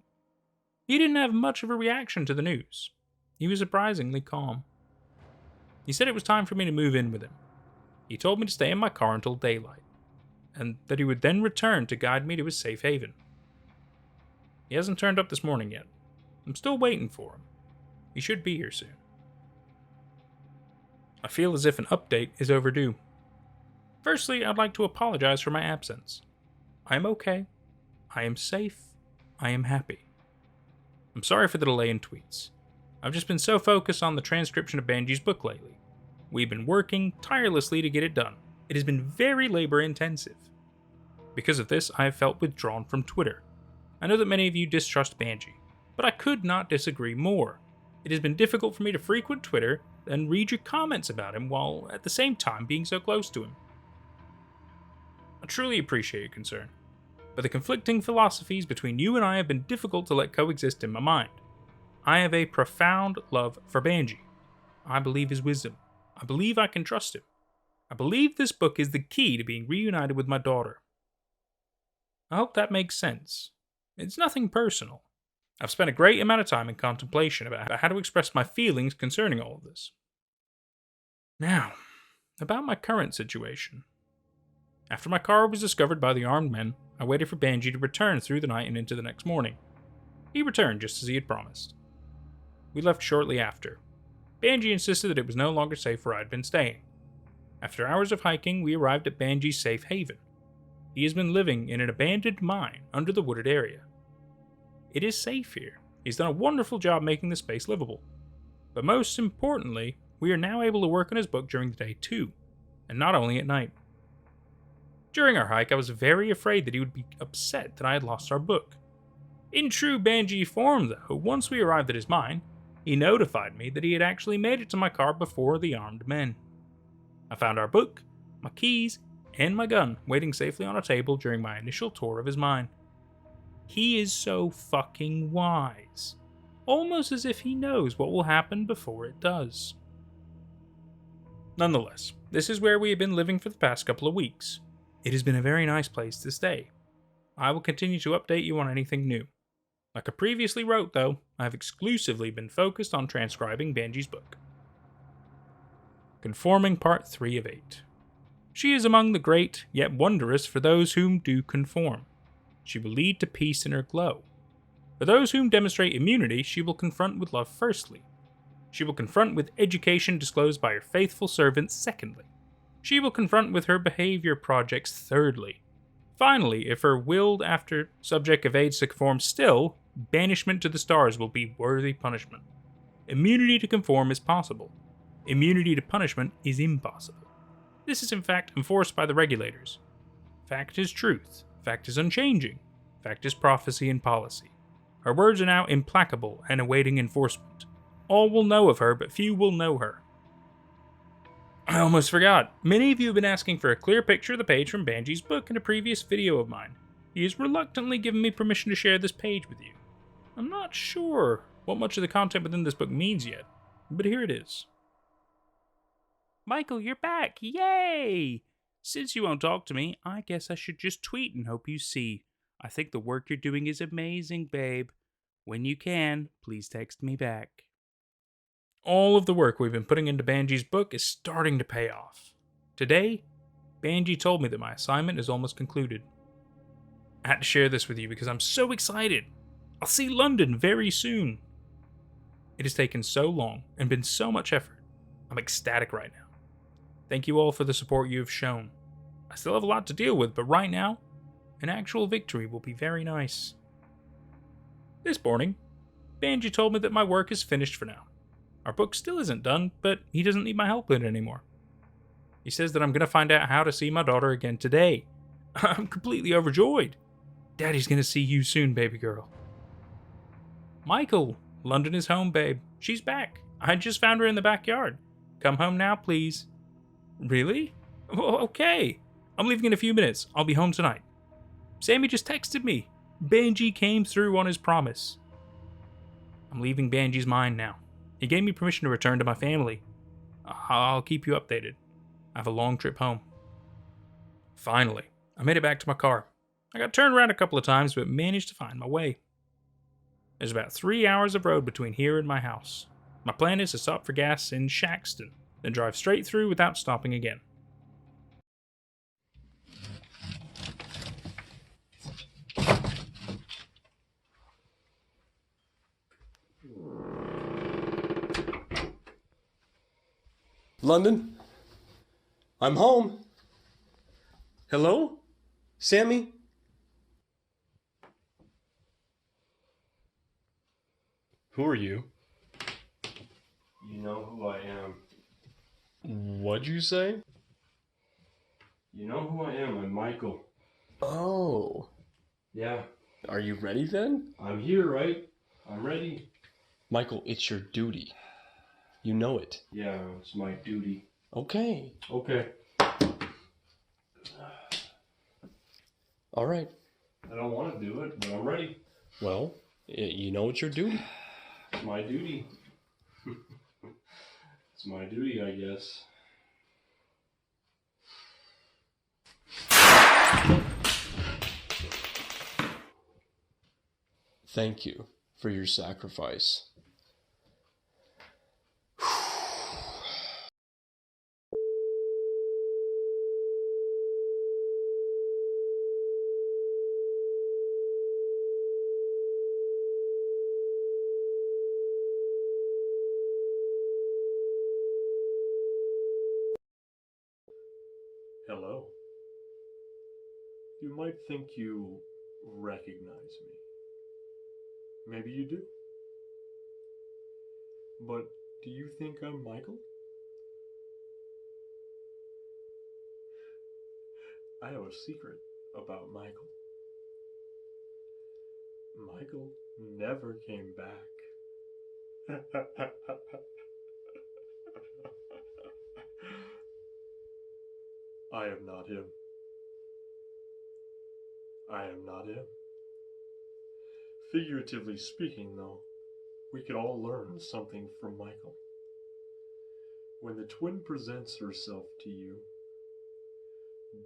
He didn't have much of a reaction to the news. He was surprisingly calm. He said it was time for me to move in with him. He told me to stay in my car until daylight, and that he would then return to guide me to his safe haven. He hasn't turned up this morning yet. I'm still waiting for him. He should be here soon. I feel as if an update is overdue. Firstly, I'd like to apologize for my absence. I am okay. I am safe. I am happy. I'm sorry for the delay in tweets. I've just been so focused on the transcription of Benji's book lately. We've been working tirelessly to get it done. It has been very labor intensive. Because of this, I have felt withdrawn from Twitter. I know that many of you distrust Benji, but I could not disagree more. It has been difficult for me to frequent Twitter and read your comments about him while at the same time being so close to him. I truly appreciate your concern, but the conflicting philosophies between you and I have been difficult to let coexist in my mind. I have a profound love for Benji. I believe his wisdom. I believe I can trust him. I believe this book is the key to being reunited with my daughter. I hope that makes sense. It's nothing personal. I've spent a great amount of time in contemplation about how to express my feelings concerning all of this. Now, about my current situation. After my car was discovered by the armed men, I waited for Benji to return through the night and into the next morning. He returned just as he had promised. We left shortly after. Benji insisted that it was no longer safe where I had been staying. After hours of hiking, we arrived at Benji's safe haven. He has been living in an abandoned mine under the wooded area. It is safe here. He's done a wonderful job making the space livable. But most importantly, we are now able to work on his book during the day too, and not only at night. During our hike, I was very afraid that he would be upset that I had lost our book. In true Benji form, though, once we arrived at his mine, he notified me that he had actually made it to my car before the armed men. I found our book, my keys, and my gun waiting safely on a table during my initial tour of his mine. He is so fucking wise. Almost as if he knows what will happen before it does. Nonetheless, this is where we have been living for the past couple of weeks. It has been a very nice place to stay. I will continue to update you on anything new. Like I previously wrote, though, I have exclusively been focused on transcribing Benji's book. Conforming Part 3 of 8. She is among the great, yet wondrous for those whom do conform. She will lead to peace in her glow. For those whom demonstrate immunity, she will confront with love firstly. She will confront with education disclosed by her faithful servants secondly. She will confront with her behavior projects thirdly. Finally, if her willed after subject evades to conform still, banishment to the stars will be worthy punishment. Immunity to conform is possible. Immunity to punishment is impossible. This is in fact enforced by the regulators. Fact is truth. Fact is unchanging. Fact is prophecy and policy. Her words are now implacable and awaiting enforcement. All will know of her, but few will know her. I almost forgot. Many of you have been asking for a clear picture of the page from Benji's book in a previous video of mine. He has reluctantly given me permission to share this page with you. I'm not sure what much of the content within this book means yet, but here it is. Michael, you're back! Yay! Since you won't talk to me, I guess I should just tweet and hope you see. I think the work you're doing is amazing, babe. When you can, please text me back. All of the work we've been putting into Benji's book is starting to pay off. Today, Benji told me that my assignment is almost concluded. I had to share this with you because I'm so excited. I'll see London very soon. It has taken so long and been so much effort. I'm ecstatic right now. Thank you all for the support you have shown. I still have a lot to deal with, but right now, an actual victory will be very nice. This morning, Benji told me that my work is finished for now. Our book still isn't done, but he doesn't need my help with it anymore. He says that I'm going to find out how to see my daughter again today. I'm completely overjoyed. Daddy's going to see you soon, baby girl. Michael, London is home, babe. She's back. I just found her in the backyard. Come home now, please. Really? Okay. I'm leaving in a few minutes. I'll be home tonight. Sammy just texted me. Benji came through on his promise. I'm leaving Benji's mind now. He gave me permission to return to my family. I'll keep you updated. I have a long trip home. Finally, I made it back to my car. I got turned around a couple of times, but managed to find my way. There's about 3 hours of road between here and my house. My plan is to stop for gas in Shaxton, then drive straight through without stopping again. London? I'm home. Hello? Sammy? Who are you? You know who I am. What'd you say? You know who I am. I'm Michael. Oh. Yeah. Are you ready then? I'm here, right? I'm ready. Michael, it's your duty. You know it. Yeah, it's my duty. Okay. Okay. All right. I don't want to do it, but I'm ready. Well, you know it's your duty. It's my duty. It's my duty, I guess. Thank you for your sacrifice. Hello. You might think you recognize me. Maybe you do. But do you think I'm Michael? I have a secret about Michael. Michael never came back. I am not him. I am not him. Figuratively speaking, though, we could all learn something from Michael. When the twin presents herself to you,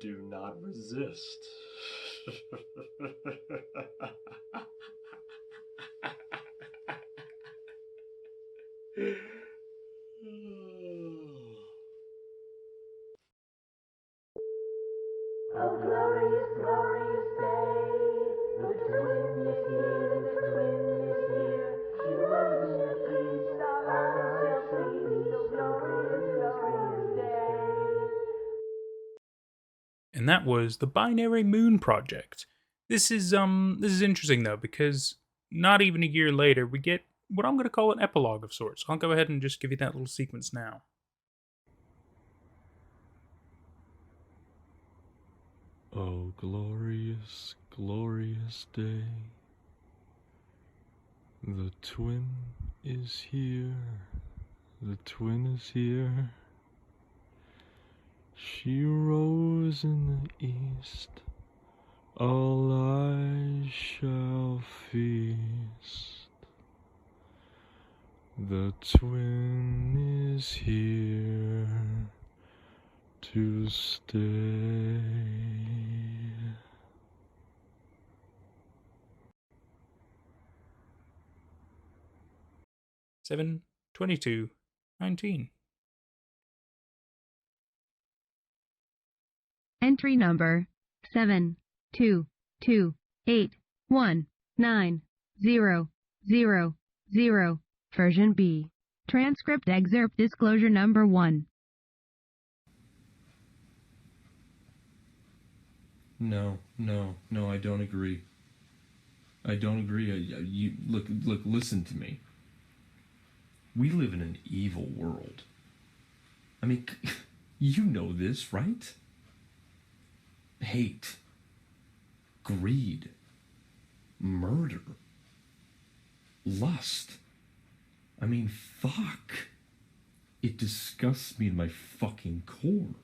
do not resist. Oh, glorious, glorious day. The twin is here, the twin is here. She rose in the east, all shall see. So glorious, glorious day. And that was the Binary Moon Project. This is interesting though, because not even a year later we get what I'm going to call an epilogue of sorts. I'll go ahead and just give you that little sequence now. Oh, glorious, glorious day. The twin is here. The twin is here. She rose in the east. All eyes shall feast. The twin is here to stay. 7/22/19. Entry number 72228190000. Version B. Transcript excerpt disclosure number 1. No, I don't agree. I don't agree. You look, listen to me. We live in an evil world. I mean, you know this, right? Hate, greed, murder, lust. I mean, fuck. It disgusts me to my fucking core.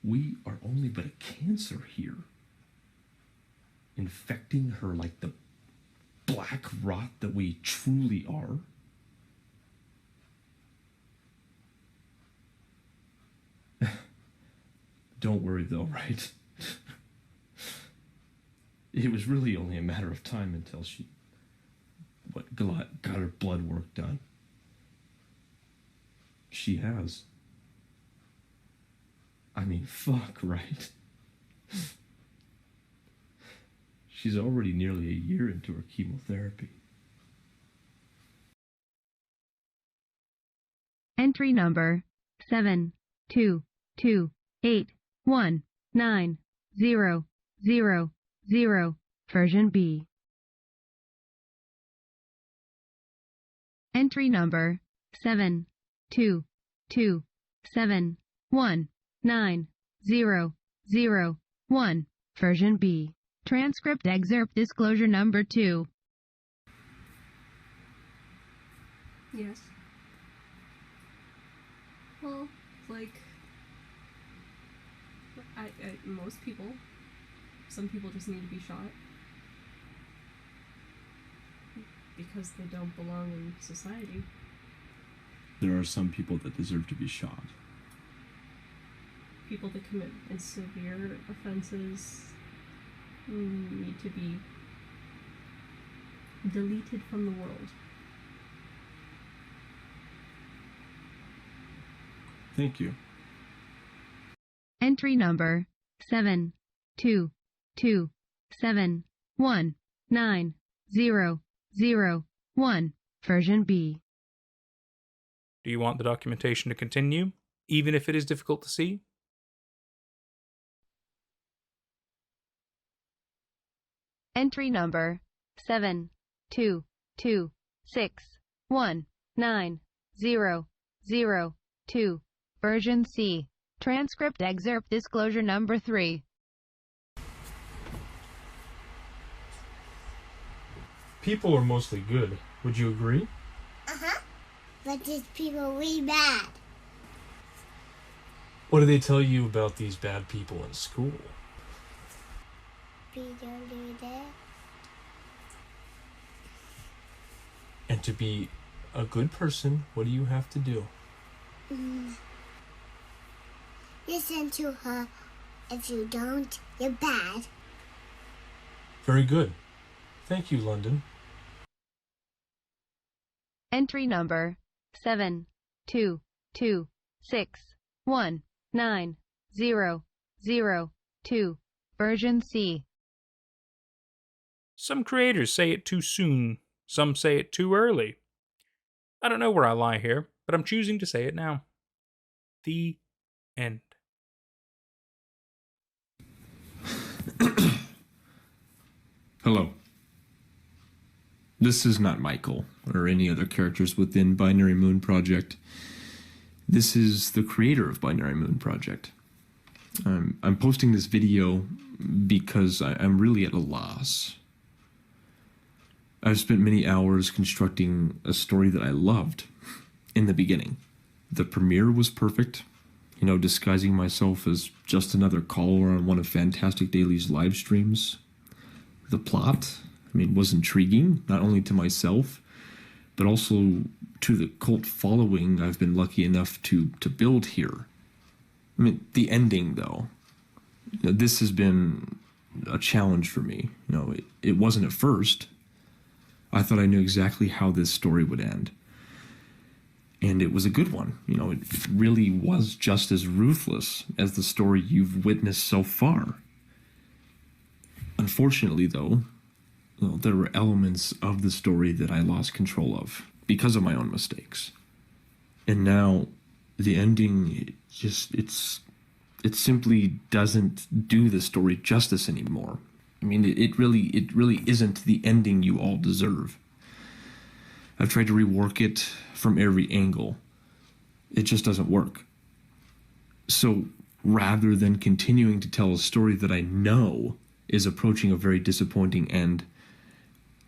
We are only but a cancer here, infecting her like the black rot that we truly are. Don't worry though, right? It was really only a matter of time until she got her blood work done. She has. I mean, fuck, right? She's already nearly a year into her chemotherapy. Entry number 722819000. Version B. Entry number 722719001. Version B. Transcript excerpt disclosure number 2. Yes. Well, like, most people, some people just need to be shot because they don't belong in society. There are some people that deserve to be shot. People that commit severe offenses need to be deleted from the world. Thank you. Entry number 722719001. Version B. Do you want the documentation to continue, even if it is difficult to see? Entry number 722619002. Version C. Transcript excerpt disclosure number 3. People are mostly good. Would you agree? Uh-huh. But these people are really bad. What do they tell you about these bad people in school? We don't do that. And to be a good person, what do you have to do? Listen to her. If you don't, you're bad. Very good. Thank you, London. Entry number 722619002. Version C. Some creators say it too soon, some say it too early. I don't know where I lie here, but I'm choosing to say it now. The end. Hello. This is not Michael, or any other characters within Binary Moon Project. This is the creator of Binary Moon Project. I'm posting this video because I'm really at a loss. I've spent many hours constructing a story that I loved in the beginning. The premiere was perfect, disguising myself as just another caller on one of Fantastic Daily's live streams. The plot, was intriguing, not only to myself, but also to the cult following I've been lucky enough to build here. The ending, though, this has been a challenge for me. It wasn't at first. I thought I knew exactly how this story would end. And it was a good one. You know, it really was just as ruthless as the story you've witnessed so far. Unfortunately, though, well, there were elements of the story that I lost control of because of my own mistakes. And now the ending it simply doesn't do the story justice anymore. I mean, it really isn't the ending you all deserve. I've tried to rework it from every angle. It just doesn't work. So rather than continuing to tell a story that I know is approaching a very disappointing end,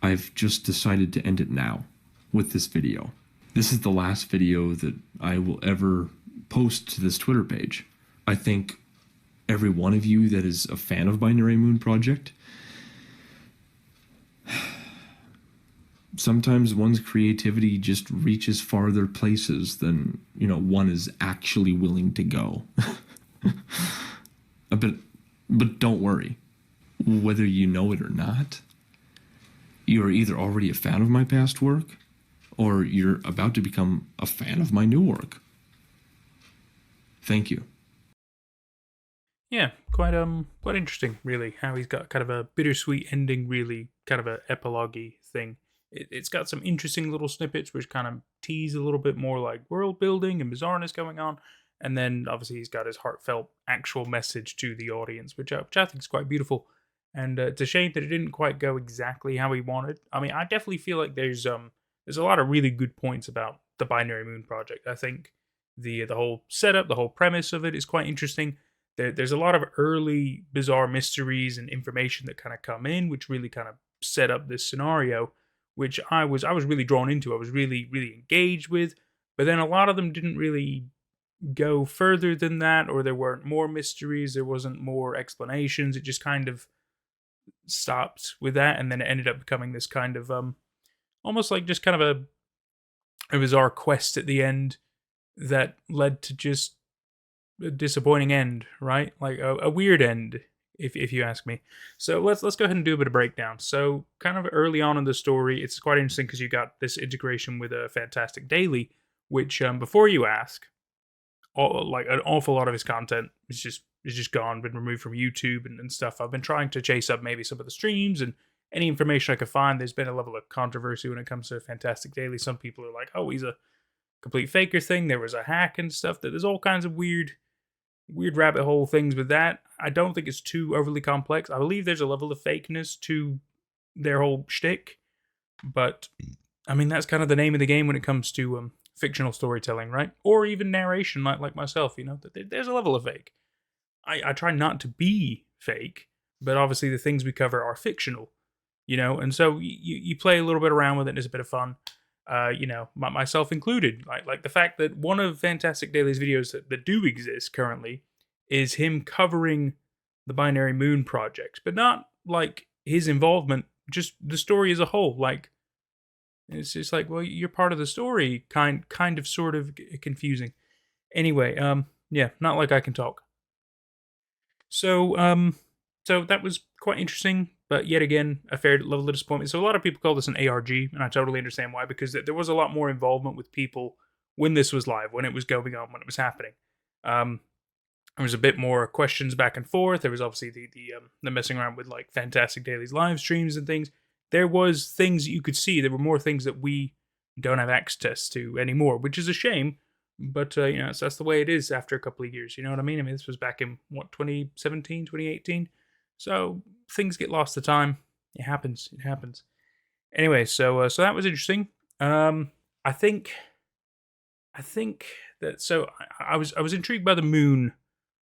I've just decided to end it now with this video. This is the last video that I will ever post to this Twitter page. I thank every one of you that is a fan of Binary Moon Project. Sometimes one's creativity just reaches farther places than, one is actually willing to go. But don't worry. Whether you know it or not, you are either already a fan of my past work, or you're about to become a fan of my new work. Thank you. Yeah, quite interesting, really, how he's got kind of a bittersweet ending, really, kind of a epilogue-y thing. It's got some interesting little snippets which kind of tease a little bit more like world building and bizarreness going on, and then obviously he's got his heartfelt actual message to the audience, which I think is quite beautiful. And it's a shame that it didn't quite go exactly how he wanted. I mean, I definitely feel like there's a lot of really good points about the Binary Moon Project. I think the whole setup, the whole premise of it is quite interesting. There's a lot of early bizarre mysteries and information that kind of come in, which really kind of set up this scenario, which I was really drawn into. I was really, really engaged with. But then a lot of them didn't really go further than that, or there weren't more mysteries, there wasn't more explanations. It just kind of stopped with that, and then it ended up becoming this kind of almost like just kind of a bizarre quest at the end that led to just a disappointing end, right? Like a weird end, if you ask me. So let's go ahead and do a bit of breakdown. So kind of early on in the story, it's quite interesting because you got this integration with a Fantastic Daily, which before you ask, like an awful lot of his content is just gone, been removed from YouTube and stuff. I've been trying to chase up maybe some of the streams and any information I could find. There's been a level of controversy when it comes to Fantastic Daily. Some people are like, oh, he's a complete faker thing. There was a hack and stuff. There's all kinds of weird rabbit hole things with that. I don't think it's too overly complex. I believe there's a level of fakeness to their whole shtick, but I mean, that's kind of the name of the game when it comes to fictional storytelling, right? Or even narration, like myself, there's a level of fake. I try not to be fake, but obviously the things we cover are fictional, and so you play a little bit around with it and it's a bit of fun, myself included. Like the fact that one of Fantastic Daily's videos that do exist currently is him covering the Binary Moon Project, but not like his involvement, just the story as a whole. Like, it's just like, well, you're part of the story, kind of, sort of confusing. Anyway, yeah, not like I can talk. So that was quite interesting, but yet again, a fair level of disappointment. So a lot of people call this an ARG, and I totally understand why, because there was a lot more involvement with people when this was live, when it was going on, when it was happening. There was a bit more questions back and forth. There was obviously the messing around with like Fantastic Daily's live streams and things. There was things that you could see. There were more things that we don't have access to anymore, which is a shame. But, so that's the way it is after a couple of years. You know what I mean? I mean, this was back in, 2017, 2018? So things get lost to time. It happens. Anyway, so that was interesting. I think that, so I was intrigued by the moon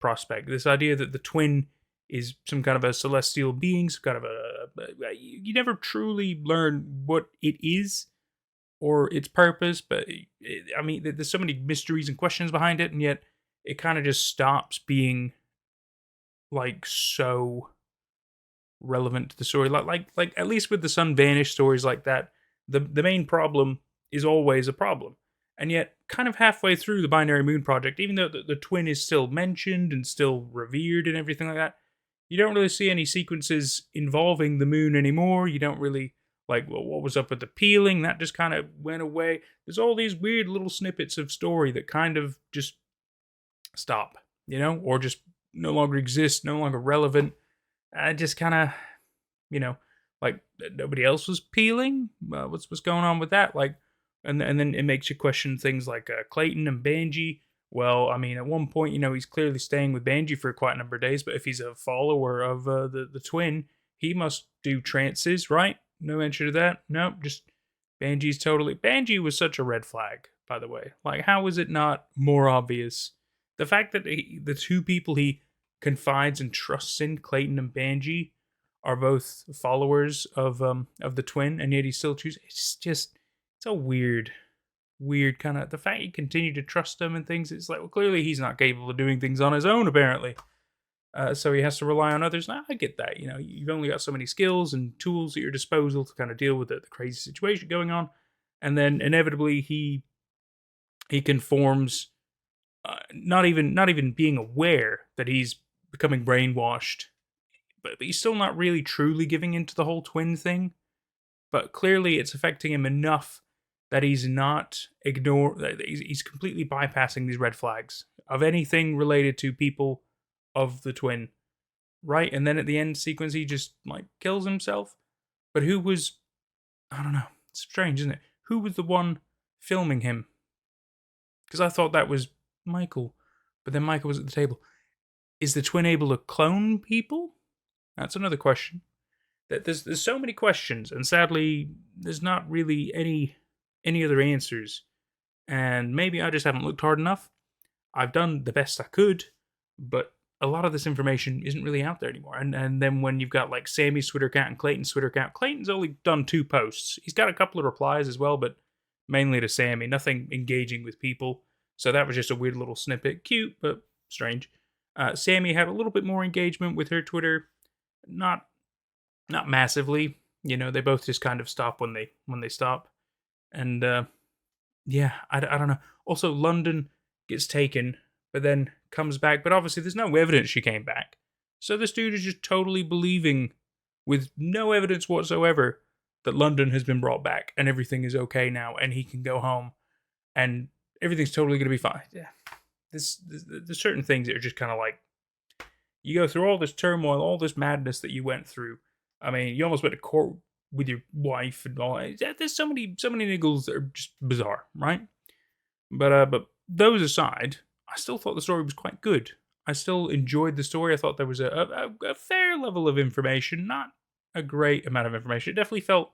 prospect. This idea that the twin is some kind of a celestial being, some kind of you never truly learn what it is or its purpose, but I mean, there's so many mysteries and questions behind it, and yet it kind of just stops being like so relevant to the story. Like at least with the Sun Vanished stories like that, the main problem is always a problem. And yet, kind of halfway through the Binary Moon Project, even though the twin is still mentioned and still revered and everything like that, you don't really see any sequences involving the moon anymore. You don't really Like, what was up with the peeling? That just kind of went away. There's all these weird little snippets of story that kind of just stop, or just no longer exist, no longer relevant. I just kind of, like nobody else was peeling. What's going on with that? Like, and then it makes you question things like Clayton and Benji. Well, I mean, at one point, he's clearly staying with Benji for quite a number of days. But if he's a follower of the twin, he must do trances, right? No mention of that. Nope, just Benji's totally. Benji was such a red flag, by the way. Like, how is it not more obvious? The fact that the two people he confides and trusts in, Clayton and Benji, are both followers of the twin, and yet he still chooses. It's a weird kind of, the fact you continue to trust him and things. It's like, well, clearly he's not capable of doing things on his own, apparently. So he has to rely on others. Now, I get that. You've only got so many skills and tools at your disposal to kind of deal with the crazy situation going on, and then inevitably he conforms, not even being aware that he's becoming brainwashed, but he's still not really truly giving into the whole twin thing. But clearly, it's affecting him enough that he's not he's completely bypassing these red flags of anything related to people of the twin, right? And then at the end sequence, he just like kills himself. But who was? I don't know. It's strange, isn't it? Who was the one filming him? Because I thought that was Michael, but then Michael was at the table. Is the twin able to clone people? That's another question. There's so many questions, and sadly, there's not really any other answers. And maybe I just haven't looked hard enough. I've done the best I could, but a lot of this information isn't really out there anymore. And then when you've got like Sammy's Twitter account and Clayton's Twitter account, Clayton's only done 2 posts. He's got a couple of replies as well, but mainly to Sammy, nothing engaging with people. So that was just a weird little snippet. Cute, but strange. Sammy had a little bit more engagement with her Twitter. Not massively. They both just kind of stop when they stop. And yeah, I don't know. Also, London gets taken, but then comes back. But obviously, there's no evidence she came back. So this dude is just totally believing, with no evidence whatsoever, that London has been brought back and everything is okay now, and he can go home, and everything's totally going to be fine. Yeah, there's certain things that are just kind of like, you go through all this turmoil, all this madness that you went through. I mean, you almost went to court with your wife and all that. There's so many niggles that are just bizarre, right? But those aside, I still thought the story was quite good. I still enjoyed the story. I thought there was a fair level of information, not a great amount of information. It definitely felt,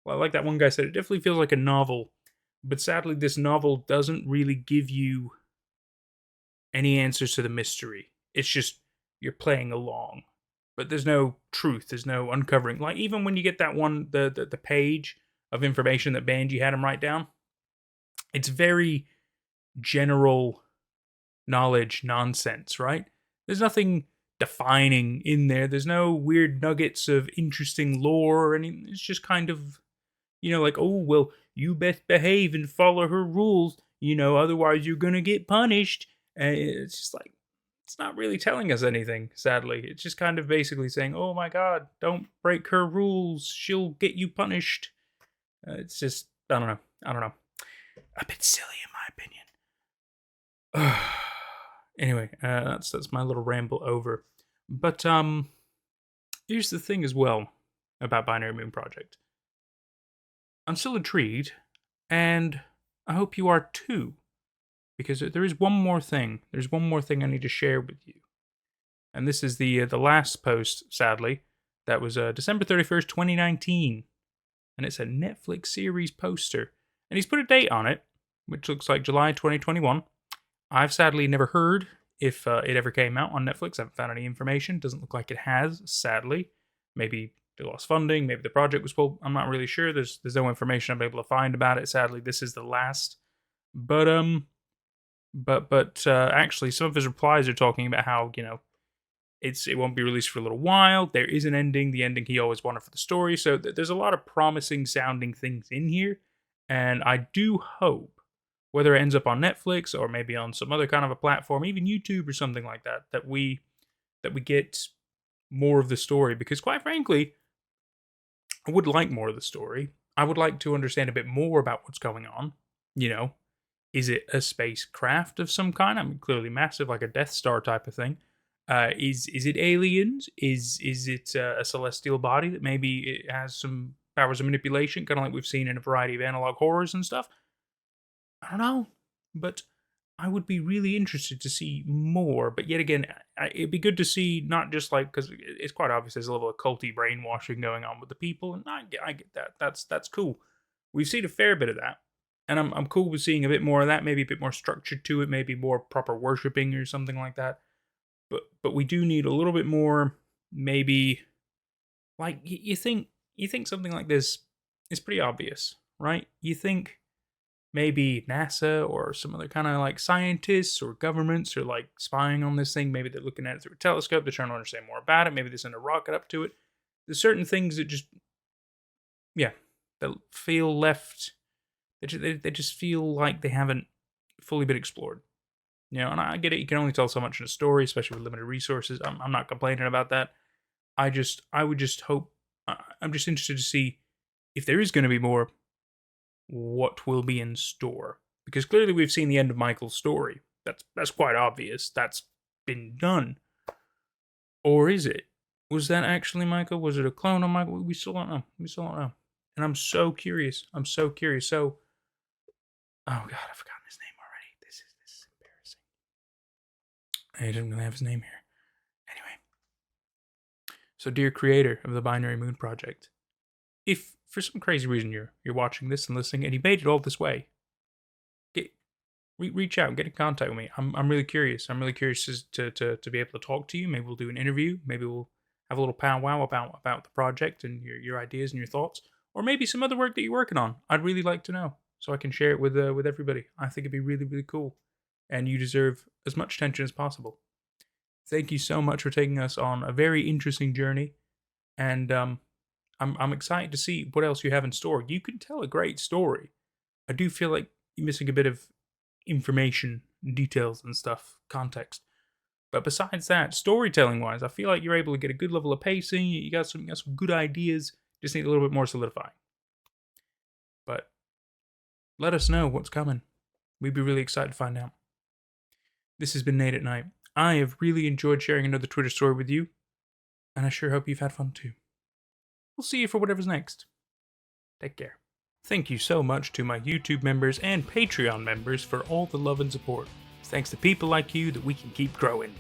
well, like that one guy said, it definitely feels like a novel. But sadly, this novel doesn't really give you any answers to the mystery. It's just, you're playing along. But there's no truth, there's no uncovering. Like, even when you get that one, the page of information that Benji had him write down, it's very general knowledge nonsense, right? There's nothing defining in there. There's no weird nuggets of interesting lore or anything. It's just kind of, like, oh, well, you best behave and follow her rules, otherwise you're gonna get punished. And it's just like, it's not really telling us anything, sadly. It's just kind of basically saying, oh my god, don't break her rules, she'll get you punished. It's just, I don't know. A bit silly in my opinion. Anyway, that's my little ramble over. But here's the thing as well about Binary Moon Project. I'm still intrigued, and I hope you are too. Because there is one more thing. There's one more thing I need to share with you. And this is the last post, sadly. That was December 31st, 2019. And it's a Netflix series poster. And he's put a date on it, which looks like July 2021. I've sadly never heard if it ever came out on Netflix. I haven't found any information. Doesn't look like it has, sadly. Maybe they lost funding. Maybe the project was pulled. I'm not really sure. There's no information I'm able to find about it. Sadly, this is the last. But actually, some of his replies are talking about how, it won't be released for a little while. There is an ending, the ending he always wanted for the story. So there's a lot of promising sounding things in here. And I do hope, whether it ends up on Netflix or maybe on some other kind of a platform, even YouTube or something like that, that we get more of the story. Because quite frankly, I would like more of the story. I would like to understand a bit more about what's going on. You know, is it a spacecraft of some kind? I mean, clearly massive, like a Death Star type of thing. Is it aliens? Is it a celestial body that maybe it has some powers of manipulation, kind of like we've seen in a variety of analog horrors and stuff? I don't know, but I would be really interested to see more. But yet again, it'd be good to see not just like, because it's quite obvious there's a level of culty brainwashing going on with the people, and I get that. That's cool. We've seen a fair bit of that, and I'm cool with seeing a bit more of that. Maybe a bit more structure to it. Maybe more proper worshipping or something like that. But we do need a little bit more. Maybe like you think something like this is pretty obvious, right? You think maybe NASA or some other kind of like scientists or governments are like spying on this thing. Maybe they're looking at it through a telescope. They're trying to understand more about it. Maybe they send a rocket up to it. There's certain things that just, yeah, that feel left. They just feel like they haven't fully been explored. You know, and I get it. You can only tell so much in a story, especially with limited resources. I'm not complaining about that. I would just hope. I'm just interested to see if there is going to be more, what will be in store. Because clearly we've seen the end of Michael's story. That's quite obvious. That's been done. Or is it? Was that actually Michael? Was it a clone of Michael? We still don't know. And I'm so curious. So, oh God, I've forgotten his name already. This is embarrassing. I didn't really have his name here. Anyway. So, dear creator of the Binary Moon Project, if for some crazy reason you're watching this and listening and you made it all this way, reach out, get in contact with me. I'm really curious. I'm really curious to be able to talk to you. Maybe we'll do an interview. Maybe we'll have a little powwow about the project and your ideas and your thoughts, or maybe some other work that you're working on. I'd really like to know so I can share it with everybody. I think it'd be really, really cool, and you deserve as much attention as possible. Thank you so much for taking us on a very interesting journey, and I'm excited to see what else you have in store. You can tell a great story. I do feel like you're missing a bit of information, details and stuff, context. But besides that, storytelling-wise, I feel like you're able to get a good level of pacing. You got some good ideas. Just need a little bit more solidifying. But let us know what's coming. We'd be really excited to find out. This has been Nate at Night. I have really enjoyed sharing another Twitter story with you, and I sure hope you've had fun too. We'll see you for whatever's next. Take care. Thank you so much to my YouTube members and Patreon members for all the love and support. It's thanks to people like you that we can keep growing.